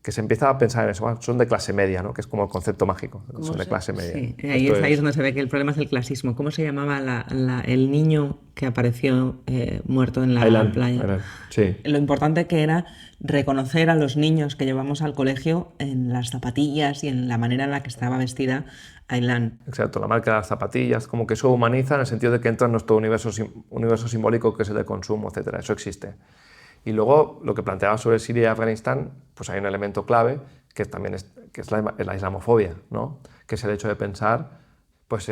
que se empieza a pensar en eso, bueno, son de clase media, ¿no? Que es como el concepto mágico, son de clase media. Sí, ahí es donde se ve que el problema es el clasismo. ¿Cómo se llamaba el niño que apareció muerto en la playa? Aylan, sí. Lo importante que era reconocer a los niños que llevamos al colegio en las zapatillas y en la manera en la que estaba vestida Aylan. Exacto, la marca de las zapatillas, como que eso humaniza en el sentido de que entra en nuestro universo simbólico, que es el de consumo, etc. Eso existe. Y luego, lo que planteaba sobre Siria y Afganistán, pues hay un elemento clave que también es la islamofobia, ¿no? Que es el hecho de pensar, pues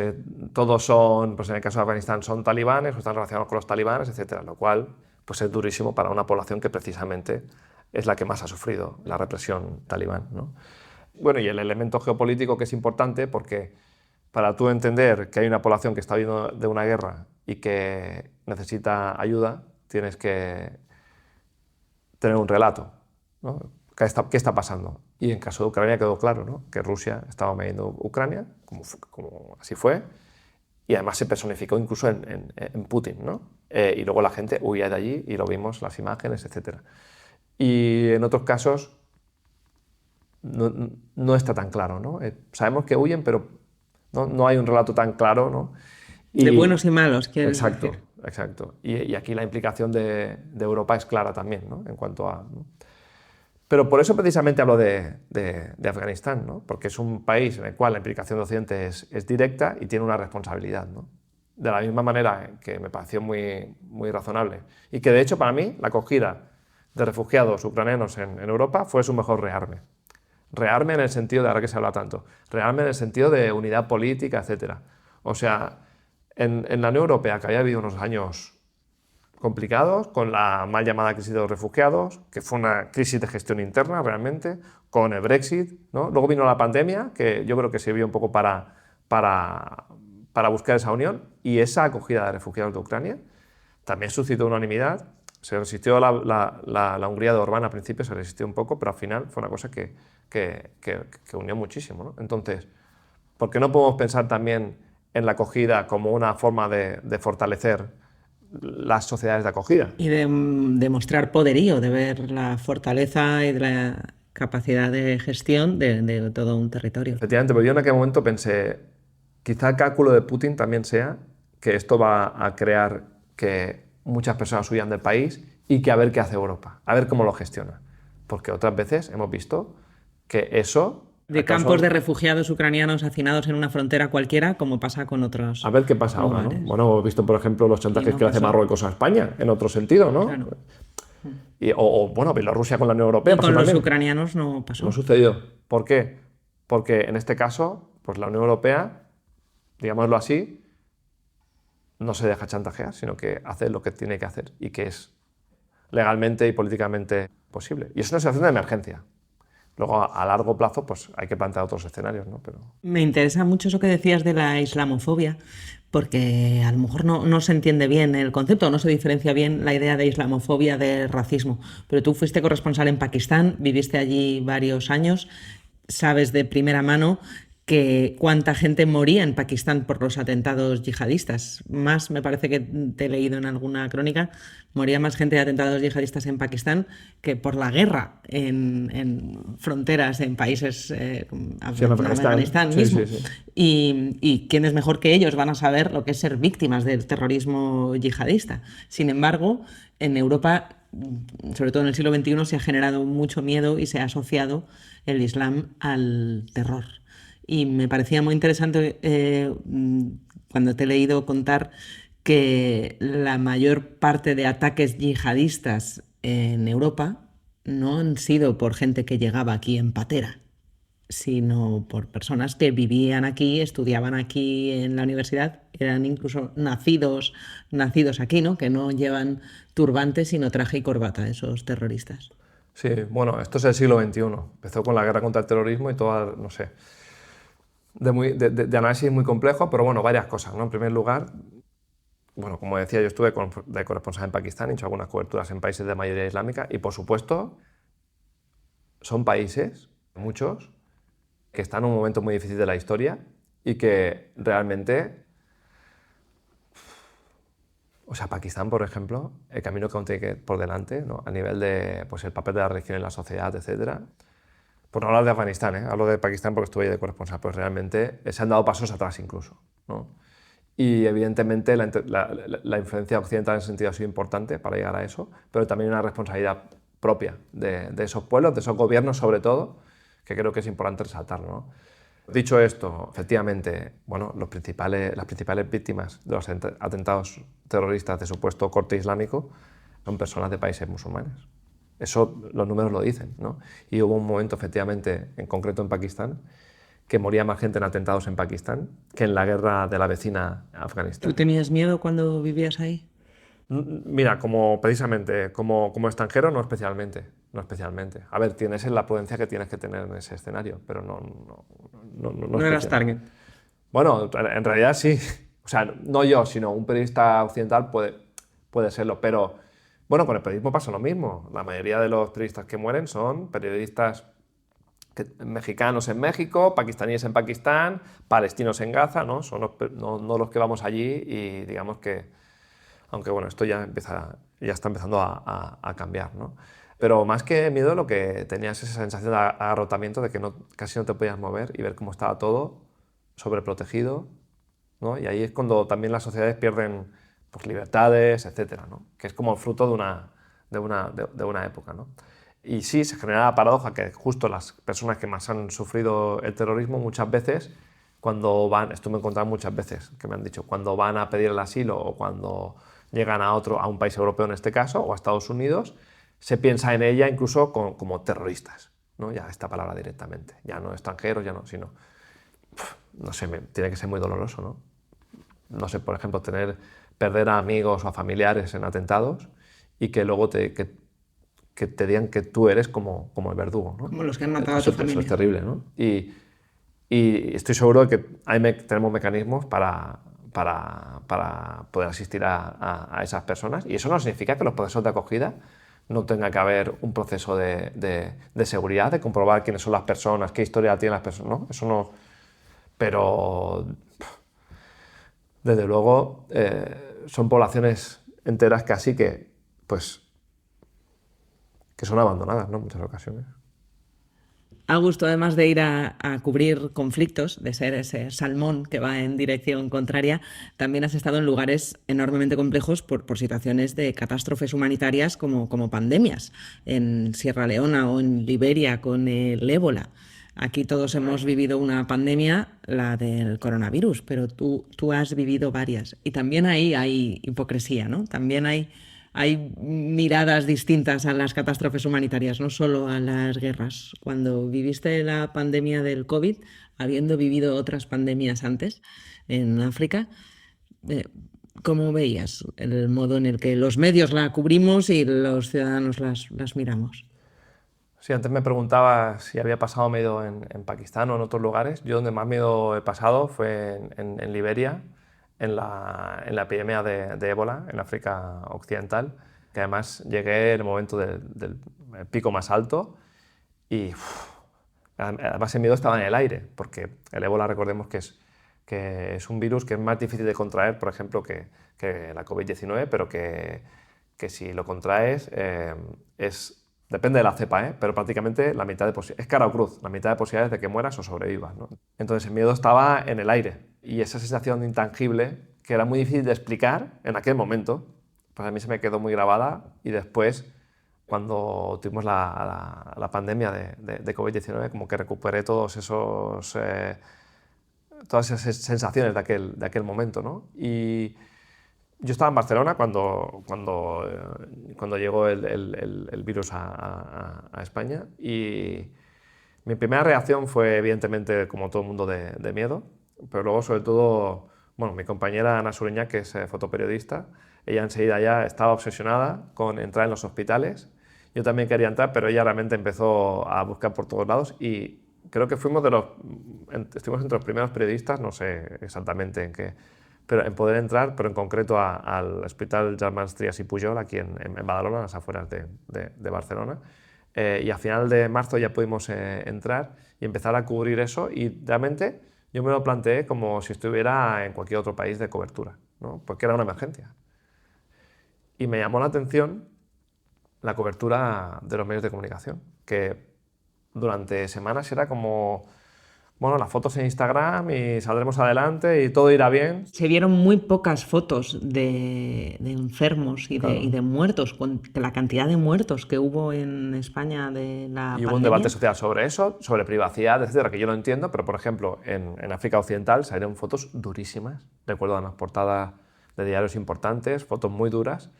todos son, pues en el caso de Afganistán son talibanes o están relacionados con los talibanes, etc. Lo cual pues es durísimo para una población que precisamente es la que más ha sufrido la represión talibán, ¿no? Bueno, y el elemento geopolítico que es importante porque para tú entender que hay una población que está huyendo de una guerra y que necesita ayuda, tienes que tener un relato, ¿no? ¿Qué está pasando? Y en caso de Ucrania quedó claro, ¿no? Que Rusia estaba invadiendo Ucrania, como así fue, y además se personificó incluso en Putin, ¿no? Y luego la gente huía de allí y lo vimos, las imágenes, etc. Y en otros casos no está tan claro, ¿no? Sabemos que huyen, pero no hay un relato tan claro, ¿no? De buenos y malos, quieres decir. Exacto. Exacto. Y aquí la implicación de Europa es clara también, ¿no? En cuanto a... ¿no? Pero por eso precisamente hablo de Afganistán, ¿no? Porque es un país en el cual la implicación de Occidente es directa y tiene una responsabilidad, ¿no? De la misma manera que me pareció muy, muy razonable. Y que de hecho para mí la acogida de refugiados ucranianos en Europa fue su mejor rearme. Rearme en el sentido de, ahora que se habla tanto, rearme en el sentido de unidad política, etc. O sea, en la Unión Europea, que había habido unos años complicados, con la mal llamada crisis de los refugiados, que fue una crisis de gestión interna realmente, con el Brexit, ¿no? Luego vino la pandemia, que yo creo que sirvió un poco para buscar esa unión, y esa acogida de refugiados de Ucrania también suscitó unanimidad. Se resistió la Hungría de Orbán al principio, se resistió un poco, pero al final fue una cosa que unió muchísimo, ¿no? Entonces, ¿por qué no podemos pensar también en la acogida como una forma de fortalecer las sociedades de acogida? Y de mostrar poderío, de ver la fortaleza y de la capacidad de gestión de todo un territorio. Efectivamente, pero yo en aquel momento pensé, quizá el cálculo de Putin también sea que esto va a crear que muchas personas huyan del país y que a ver qué hace Europa, a ver cómo lo gestiona. Porque otras veces hemos visto que eso... De campos de refugiados ucranianos hacinados en una frontera cualquiera, como pasa con otros. A ver qué pasa ahora, ¿no? Bueno, hemos visto, por ejemplo, los chantajes que le hace Marruecos a España, en otro sentido, ¿no? Claro. O bueno, Bielorrusia con la Unión Europea. Y con los ucranianos no pasó. No sucedió. ¿Por qué? Porque en este caso, pues la Unión Europea, digámoslo así, no se deja chantajear, sino que hace lo que tiene que hacer y que es legalmente y políticamente posible. Y es una situación de emergencia. Luego, a largo plazo, pues hay que plantear otros escenarios, ¿no? Pero... Me interesa mucho eso que decías de la islamofobia, porque a lo mejor no se entiende bien el concepto, no se diferencia bien la idea de islamofobia de racismo. Pero tú fuiste corresponsal en Pakistán, viviste allí varios años, sabes de primera mano que cuánta gente moría en Pakistán por los atentados yihadistas. Más, me parece que te he leído en alguna crónica, moría más gente de atentados yihadistas en Pakistán que por la guerra en fronteras, en países en Afganistán mismo. Sí. Y quiénes mejor que ellos van a saber lo que es ser víctimas del terrorismo yihadista. Sin embargo, en Europa, sobre todo en el siglo XXI, se ha generado mucho miedo y se ha asociado el Islam al terror. Y me parecía muy interesante cuando te he leído contar que la mayor parte de ataques yihadistas en Europa no han sido por gente que llegaba aquí en patera, sino por personas que vivían aquí, estudiaban aquí en la universidad, eran incluso nacidos aquí, ¿no? Que no llevan turbantes sino traje y corbata, esos terroristas. Sí, bueno, esto es el siglo XXI. Empezó con la guerra contra el terrorismo y toda, no sé, de análisis muy complejo, pero bueno, varias cosas, ¿no? En primer lugar, bueno, como decía, yo estuve de corresponsal en Pakistán, he hecho algunas coberturas en países de mayoría islámica y, por supuesto, son países, muchos, que están en un momento muy difícil de la historia y que realmente... O sea, Pakistán, por ejemplo, el camino que aún tiene por delante, ¿no? A nivel de pues, el papel de la religión en la sociedad, etc. Por no hablar de Afganistán, hablo de Pakistán porque estuve ahí de corresponsal, pues realmente se han dado pasos atrás incluso, ¿no? Y evidentemente la influencia occidental en ese sentido ha sido importante para llegar a eso, pero también una responsabilidad propia de esos pueblos, de esos gobiernos sobre todo, que creo que es importante resaltar, ¿no? Dicho esto, efectivamente, bueno, las principales víctimas de los atentados terroristas de supuesto corte islámico son personas de países musulmanes. Eso los números lo dicen, ¿no? Y hubo un momento, efectivamente, en concreto en Pakistán, que moría más gente en atentados en Pakistán que en la guerra de la vecina Afganistán. ¿Tú tenías miedo cuando vivías ahí? Mira, precisamente como extranjero, no especialmente. A ver, tienes la prudencia que tienes que tener en ese escenario, pero no eras target. Bueno, en realidad sí. O sea, no yo, sino un periodista occidental puede serlo, pero bueno, con el periodismo pasa lo mismo. La mayoría de los periodistas que mueren son periodistas mexicanos en México, pakistaníes en Pakistán, palestinos en Gaza, ¿no? Son no los que vamos allí y digamos que, aunque bueno, esto ya está empezando a cambiar, ¿no? Pero más que miedo, lo que tenías esa sensación de agarrotamiento de que casi no te podías mover y ver cómo estaba todo sobreprotegido, ¿no? Y ahí es cuando también las sociedades pierden pues, libertades, etcétera, ¿no? Que es como el fruto de una época, ¿no? Y sí, se genera la paradoja que justo las personas que más han sufrido el terrorismo muchas veces, esto me he encontrado muchas veces que me han dicho, cuando van a pedir el asilo o cuando llegan a un país europeo en este caso, o a Estados Unidos, se piensa en ella incluso como terroristas, ¿no? Ya esta palabra directamente, ya no extranjeros, ya no, sino, no sé, tiene que ser muy doloroso, ¿no? No sé, por ejemplo, perder a amigos o a familiares en atentados y que luego que te digan que tú eres como el verdugo, ¿no? Como los que han matado a tu familia. Eso es terrible, ¿no? Y estoy seguro de que tenemos mecanismos para poder asistir a esas personas, y eso no significa que los procesos de acogida no tenga que haber un proceso de seguridad, de comprobar quiénes son las personas, qué historia tienen las personas, ¿no? Eso no... Pero, desde luego, son poblaciones enteras casi que son abandonadas, ¿no? En muchas ocasiones. Augusto, además de ir a cubrir conflictos, de ser ese salmón que va en dirección contraria, también has estado en lugares enormemente complejos por situaciones de catástrofes humanitarias como pandemias, en Sierra Leona o en Liberia con el ébola. Aquí todos hemos vivido una pandemia, la del coronavirus, pero tú has vivido varias. Y también ahí hay hipocresía, ¿no? También hay miradas distintas a las catástrofes humanitarias, no solo a las guerras. Cuando viviste la pandemia del COVID, habiendo vivido otras pandemias antes en África, ¿cómo veías el modo en el que los medios la cubrimos y los ciudadanos las miramos? Sí, antes me preguntaba si había pasado miedo en Pakistán o en otros lugares. Yo donde más miedo he pasado fue en Liberia, en la epidemia de ébola en África Occidental, que además llegué en el momento del pico más alto y además el miedo estaba en el aire, porque el ébola, recordemos que es un virus que es más difícil de contraer, por ejemplo, que la COVID-19, pero que si lo contraes depende de la cepa, pero prácticamente la mitad de posibilidades, es cara o cruz, la mitad de posibilidades de que mueras o sobrevivas, ¿no? Entonces el miedo estaba en el aire y esa sensación intangible que era muy difícil de explicar en aquel momento, pues a mí se me quedó muy grabada y después cuando tuvimos la pandemia de COVID-19 como que recuperé todas esas sensaciones de aquel momento, ¿no? Y yo estaba en Barcelona cuando llegó el virus a España y mi primera reacción fue evidentemente, como todo el mundo, de miedo, pero luego sobre todo, bueno, mi compañera Ana Sureña, que es fotoperiodista, ella enseguida ya estaba obsesionada con entrar en los hospitales. Yo también quería entrar, pero ella realmente empezó a buscar por todos lados y creo que estuvimos entre los primeros periodistas, no sé exactamente en qué, pero en poder entrar, pero en concreto al Hospital Germans Trias y Pujol, aquí en Badalona, a las afueras de Barcelona. Y a final de marzo ya pudimos entrar y empezar a cubrir eso y realmente yo me lo planteé como si estuviera en cualquier otro país de cobertura, ¿no? Porque era una emergencia. Y me llamó la atención la cobertura de los medios de comunicación, que durante semanas era como, bueno, las fotos en Instagram y saldremos adelante y todo irá bien. Se vieron muy pocas fotos de enfermos y de muertos, con la cantidad de muertos que hubo en España de la pandemia. Y hubo un debate social sobre eso, sobre privacidad, etcétera, que yo no entiendo, pero por ejemplo, en África Occidental salieron fotos durísimas. Recuerdo unas portadas de diarios importantes, fotos muy duras,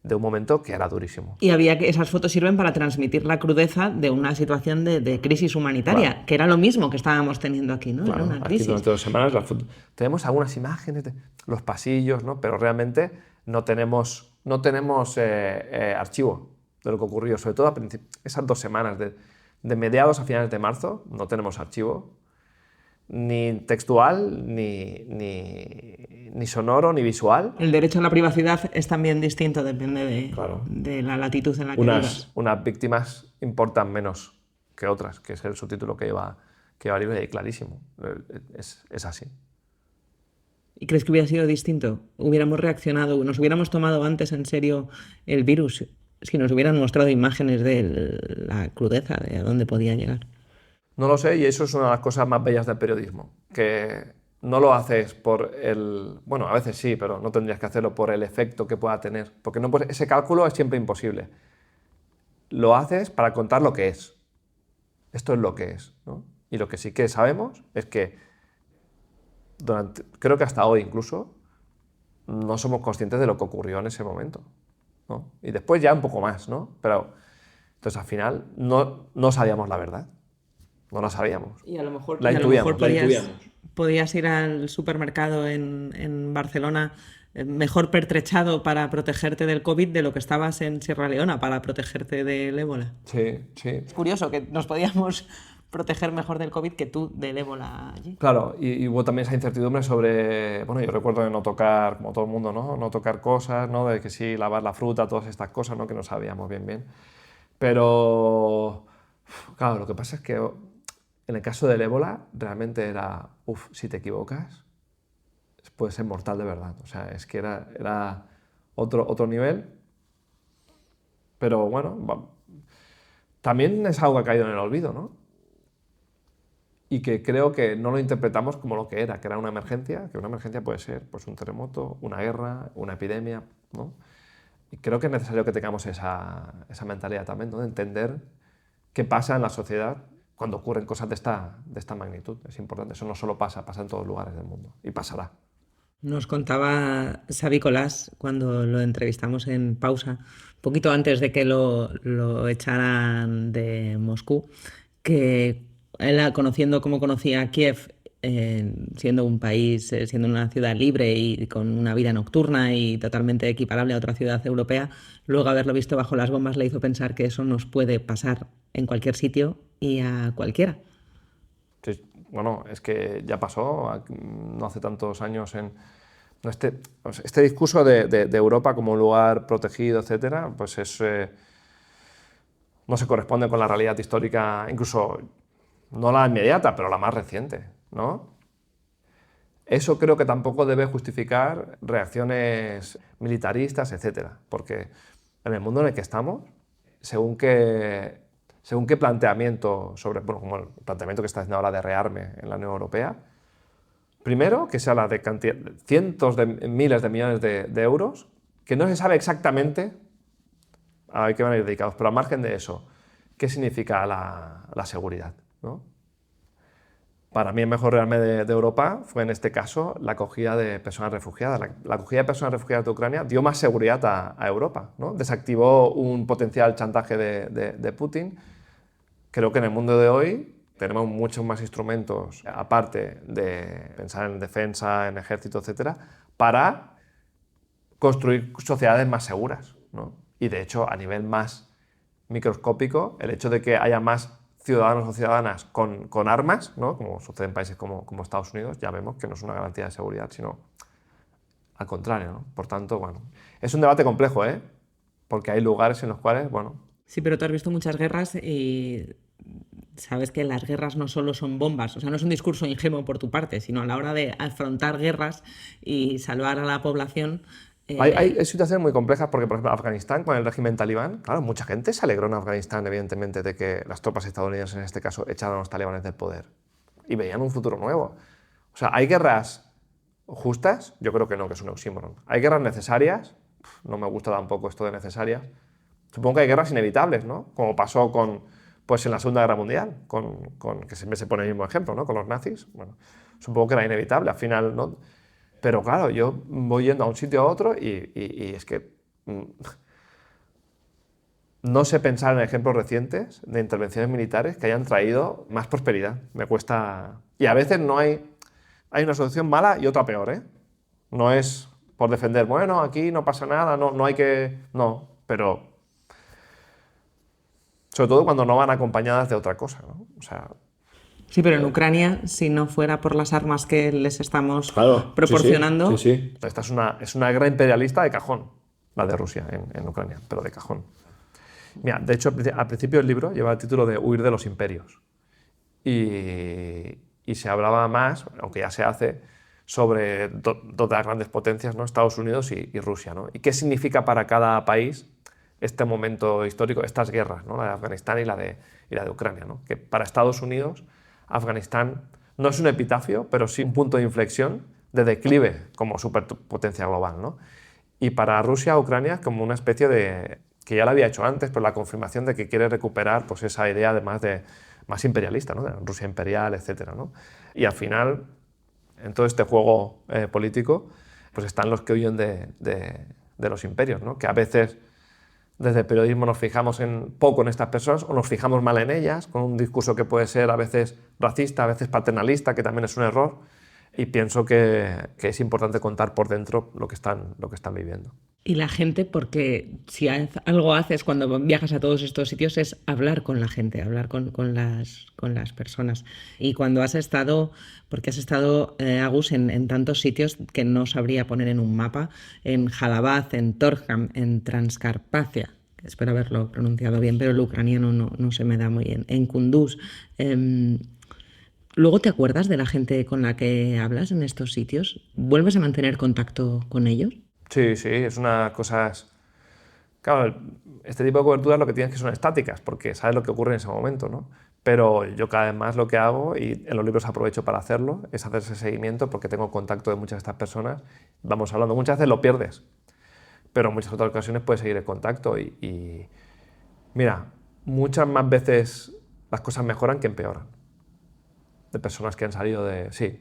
de un momento que era durísimo. Y esas fotos sirven para transmitir la crudeza de una situación de crisis humanitaria, claro, que era lo mismo que estábamos teniendo aquí, ¿no? Claro, era una crisis. Aquí durante 2 semanas tenemos algunas imágenes de los pasillos, ¿no? Pero realmente no tenemos archivo de lo que ocurrió, sobre todo esas 2 semanas de mediados a finales de marzo, no tenemos archivo ni textual, ni sonoro, ni visual. El derecho a la privacidad es también distinto, depende de la latitud en la que vivas. Unas víctimas importan menos que otras, que es el subtítulo que lleva Libre, y clarísimo, es así. ¿Y crees que hubiera sido distinto? ¿Hubiéramos reaccionado, nos hubiéramos tomado antes en serio el virus si nos hubieran mostrado imágenes de la crudeza, de a dónde podía llegar? No lo sé, y eso es una de las cosas más bellas del periodismo, que no lo haces por bueno, a veces sí, pero no tendrías que hacerlo por el efecto que pueda tener, porque ese cálculo es siempre imposible. Lo haces para contar lo que es. Esto es lo que es, ¿no? Y lo que sí que sabemos es que creo que hasta hoy incluso, no somos conscientes de lo que ocurrió en ese momento, ¿no? Y después ya un poco más, ¿no? Pero entonces al final no sabíamos la verdad. No la sabíamos. Y a lo mejor, la intuíamos. Podías ir al supermercado en Barcelona mejor pertrechado para protegerte del COVID de lo que estabas en Sierra Leona para protegerte del ébola. Sí. Es curioso que nos podíamos proteger mejor del COVID que tú del ébola allí. Claro, y hubo también esa incertidumbre sobre, bueno, yo recuerdo de no tocar, como todo el mundo, ¿no? No tocar cosas, ¿no? De que sí, lavar la fruta, todas estas cosas, ¿no? Que no sabíamos bien. Pero, claro, lo que pasa es que en el caso del ébola, realmente era, si te equivocas, puede ser mortal de verdad. O sea, es que era otro nivel. Pero bueno, también es algo que ha caído en el olvido, ¿no? y que creo que no lo interpretamos como lo que era una emergencia, que una emergencia puede ser pues, un terremoto, una guerra, una epidemia, ¿no? Y creo que es necesario que tengamos esa mentalidad también, ¿no? De entender qué pasa en la sociedad cuando ocurren cosas de esta magnitud. Es importante, eso no solo pasa en todos los lugares del mundo, y pasará. Nos contaba Xavi Colás cuando lo entrevistamos en Pausa, un poquito antes de que lo echaran de Moscú, que él, conociendo cómo conocía Kiev, siendo un país, siendo una ciudad libre y con una vida nocturna y totalmente equiparable a otra ciudad europea, luego haberlo visto bajo las bombas le hizo pensar que eso nos puede pasar en cualquier sitio y a cualquiera. Sí, bueno, es que ya pasó no hace tantos años este discurso de Europa como un lugar protegido, etcétera, pues no se corresponde con la realidad histórica, incluso no la inmediata, pero la más reciente, ¿no? Eso creo que tampoco debe justificar reacciones militaristas, etcétera, porque en el mundo en el que estamos, según qué planteamiento como el planteamiento que está haciendo ahora de rearme en la Unión Europea, primero, que se habla de cientos de miles de millones de euros, que no se sabe exactamente a qué van a ir dedicados, pero al margen de eso, ¿qué significa la seguridad, ¿no? Para mí el mejor rearme de Europa fue en este caso la acogida de personas refugiadas. La acogida de personas refugiadas de Ucrania dio más seguridad a Europa, ¿no? Desactivó un potencial chantaje de Putin. Creo que en el mundo de hoy tenemos muchos más instrumentos, aparte de pensar en defensa, en ejército, etcétera, para construir sociedades más seguras, ¿no? Y de hecho, a nivel más microscópico, el hecho de que haya más ciudadanos o ciudadanas con armas, ¿no? Como sucede en países como Estados Unidos, ya vemos que no es una garantía de seguridad, sino al contrario, ¿no? Por tanto, bueno, es un debate complejo, ¿eh? Porque hay lugares en los cuales, bueno... Sí, pero tú has visto muchas guerras y sabes que las guerras no solo son bombas, o sea, no es un discurso ingenuo por tu parte, sino a la hora de afrontar guerras y salvar a la población... Hay situaciones muy complejas porque, por ejemplo, Afganistán, con el régimen talibán, claro, mucha gente se alegró en Afganistán, evidentemente, de que las tropas estadounidenses, en este caso, echaran a los talibanes del poder y veían un futuro nuevo. O sea, ¿hay guerras justas? Yo creo que no, que es un oxímoron. ¿Hay guerras necesarias? No me gusta tampoco esto de necesarias. Supongo que hay guerras inevitables, ¿no? Como pasó en la Segunda Guerra Mundial, que siempre se pone el mismo ejemplo, ¿no? Con los nazis. Bueno, supongo que era inevitable, al final, ¿no? Pero claro, yo voy yendo a un sitio a otro y es que no sé pensar en ejemplos recientes de intervenciones militares que hayan traído más prosperidad. Me cuesta... Y a veces no hay una solución mala y otra peor, ¿eh? No es por defender, bueno, aquí no pasa nada, no hay que... No, pero... Sobre todo cuando no van acompañadas de otra cosa, ¿no? O sea... Sí, pero en Ucrania, si no fuera por las armas que les estamos proporcionando... Sí. Esta es una guerra imperialista de cajón, la de Rusia en Ucrania, pero de cajón. Mira, de hecho, al principio del libro lleva el título de Huir de los imperios. Y se hablaba más, aunque ya se hace, sobre dos de las grandes potencias, ¿no? Estados Unidos y Rusia, ¿no? Y qué significa para cada país este momento histórico, estas guerras, ¿no? La de Afganistán y la de Ucrania, ¿no? Que para Estados Unidos... Afganistán no es un epitafio, pero sí un punto de inflexión de declive como superpotencia global, ¿no? Y para Rusia, Ucrania, como una especie de... que ya lo había hecho antes, pero la confirmación de que quiere recuperar pues, esa idea más imperialista, ¿no? De Rusia imperial, etcétera, ¿no? Y al final, en todo este juego político, pues están los que huyen de los imperios, ¿no? Que a veces... Desde el periodismo nos fijamos poco en estas personas o nos fijamos mal en ellas, con un discurso que puede ser a veces racista, a veces paternalista, que también es un error. Y pienso que es importante contar por dentro lo que están viviendo. Y la gente, porque si algo haces cuando viajas a todos estos sitios es hablar con la gente, hablar con las personas. Y cuando has estado, porque has estado, Agus, en tantos sitios que no sabría poner en un mapa, en Jalabad, en Torkham, en Transcarpacia, espero haberlo pronunciado bien, pero el ucraniano no se me da muy bien, en Kunduz. ¿Luego te acuerdas de la gente con la que hablas en estos sitios? ¿Vuelves a mantener contacto con ellos? Sí, es una cosa... Claro, este tipo de coberturas lo que tienes que son estáticas, porque sabes lo que ocurre en ese momento, ¿no? Pero yo cada vez más lo que hago, y en los libros aprovecho para hacerlo, es hacer ese seguimiento porque tengo contacto de muchas de estas personas. Vamos hablando, muchas veces lo pierdes, pero en muchas otras ocasiones puedes seguir en contacto y mira, muchas más veces las cosas mejoran que empeoran. De personas que han salido de... Sí.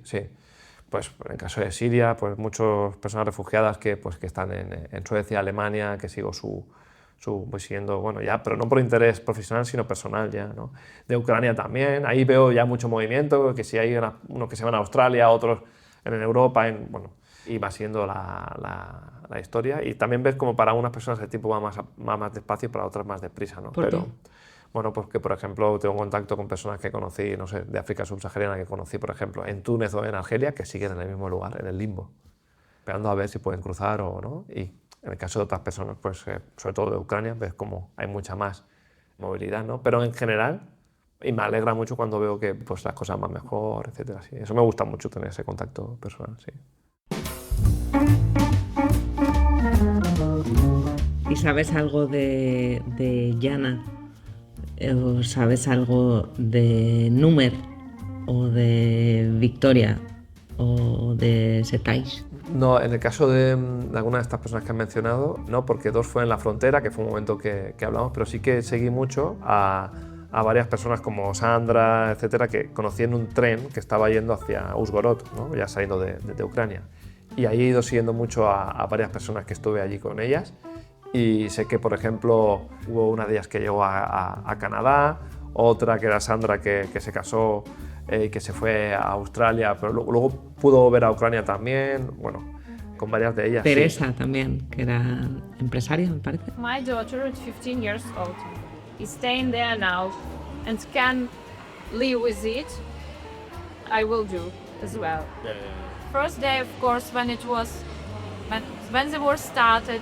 Pues en el caso de Siria, pues muchas personas refugiadas que están en Suecia, Alemania, que sigo voy siguiendo, bueno, ya, pero no por interés profesional, sino personal ya, ¿no? De Ucrania también, ahí veo ya mucho movimiento, que si hay unos que se van a Australia, otros en Europa, bueno, y va siendo la historia. Y también ves como para unas personas el tiempo va más despacio y para otras más deprisa, ¿no? ¿Por qué? Bueno, porque por ejemplo tengo contacto con personas que conocí, no sé, de África subsahariana que conocí, por ejemplo, en Túnez o en Argelia, que siguen en el mismo lugar, en el limbo, esperando a ver si pueden cruzar o no. Y en el caso de otras personas, pues sobre todo de Ucrania, ves como hay mucha más movilidad, ¿no? Pero en general, y me alegra mucho cuando veo que pues, las cosas van mejor, etcétera. Sí. Eso me gusta mucho, tener ese contacto personal, sí. ¿Y sabes algo de Jana? ¿O sabes algo de Númer? ¿O de Victoria? ¿O de Setais? No, en el caso de alguna de estas personas que han mencionado, no, porque dos fue en la frontera, que fue un momento que hablamos, pero sí que seguí mucho a varias personas como Sandra, etcétera, que conocí en un tren que estaba yendo hacia Uzhgorod, ¿no? Ya saliendo de Ucrania. Y ahí he ido siguiendo mucho a varias personas que estuve allí con ellas. Y sé que, por ejemplo, hubo una de ellas que llegó a Canadá, otra que era Sandra que se casó y que se fue a Australia, pero luego pudo ver a Ucrania también, bueno, con varias de ellas. Teresa sí. también, que era empresaria, me parece. My daughter is 15 years old, is staying there now and can live with it. I will do as well. First day, of course, when the war started,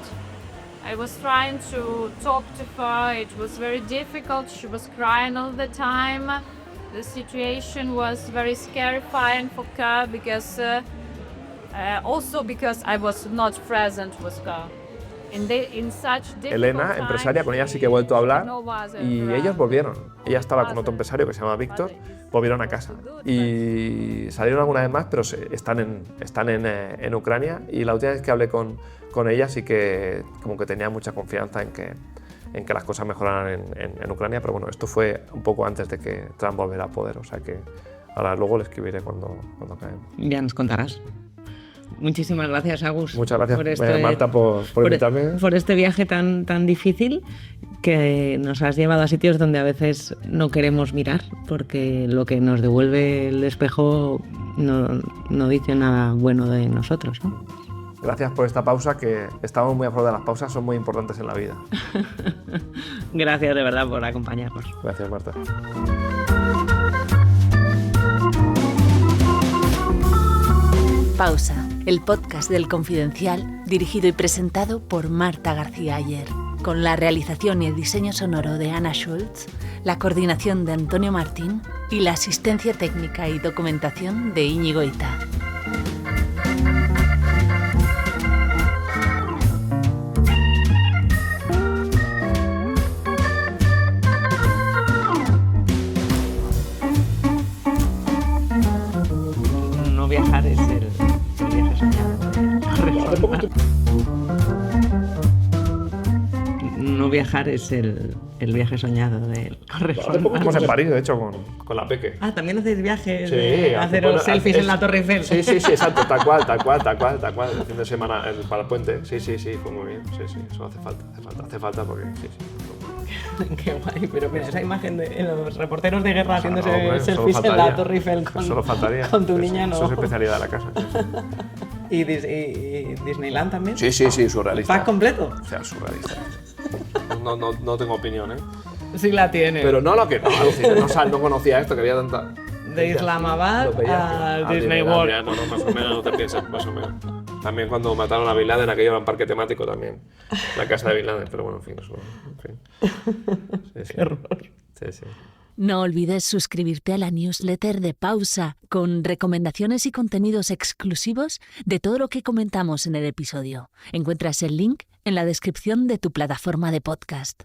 I was trying to talk to her. It was very difficult. She was crying all the time. The situation was very scary-fying for her because also because I was not present with her. Elena, empresaria, con ella sí que he vuelto a hablar y ellos volvieron. Ella estaba con otro empresario que se llama Víctor, volvieron a casa y salieron alguna vez más, pero están en Ucrania, y la última vez que hablé con ella sí que como que tenía mucha confianza en que las cosas mejoraran en Ucrania, pero bueno, esto fue un poco antes de que Trump volviera a poder, o sea que ahora luego le escribiré cuando acabe. Ya nos contarás. Muchísimas gracias, Agus. Muchas gracias, Marta, por invitarme. Por este viaje tan difícil que nos has llevado a sitios donde a veces no queremos mirar, porque lo que nos devuelve el espejo no dice nada bueno de nosotros, ¿no? Gracias por esta pausa, que estamos muy a favor de las pausas, son muy importantes en la vida. Gracias de verdad por acompañarnos. Gracias, Marta. Pausa, el podcast del Confidencial, dirigido y presentado por Marta García Ayer, con la realización y el diseño sonoro de Ana Schultz, la coordinación de Antonio Martín y la asistencia técnica y documentación de Íñigo Ita. No viajar es el viaje soñado. No viajar es el viaje soñado del corresponsal. Hace poco estuvimos en París, de hecho, con la Peque. Ah, ¿también hacéis viajes? Sí, haceros selfies en la Torre Eiffel. Sí, exacto, tal cual, el fin de semana para el puente. Sí, fue muy bien, sí, eso hace falta porque sí. Qué guay, pero mira, esa imagen de los reporteros de guerra haciéndose selfies faltaría, en la Torre Eiffel con tu niña, ¿no? Eso es especialidad de la casa. ¿Y Disneyland también? Sí, surrealista. ¿Pack completo? O sea, surrealista. No tengo opinión, ¿eh? Sí la tiene. Pero no no conocía esto, que había tanta... De Islamabad a Disney World. No, más o menos, no te piensas, más o menos. También cuando mataron a Bin Laden, aquello era un parque temático también. La casa de Bin Laden, pero bueno, en fin, eso. Sí. Qué horror. Sí. No olvides suscribirte a la newsletter de Pausa, con recomendaciones y contenidos exclusivos de todo lo que comentamos en el episodio. Encuentras el link en la descripción de tu plataforma de podcast.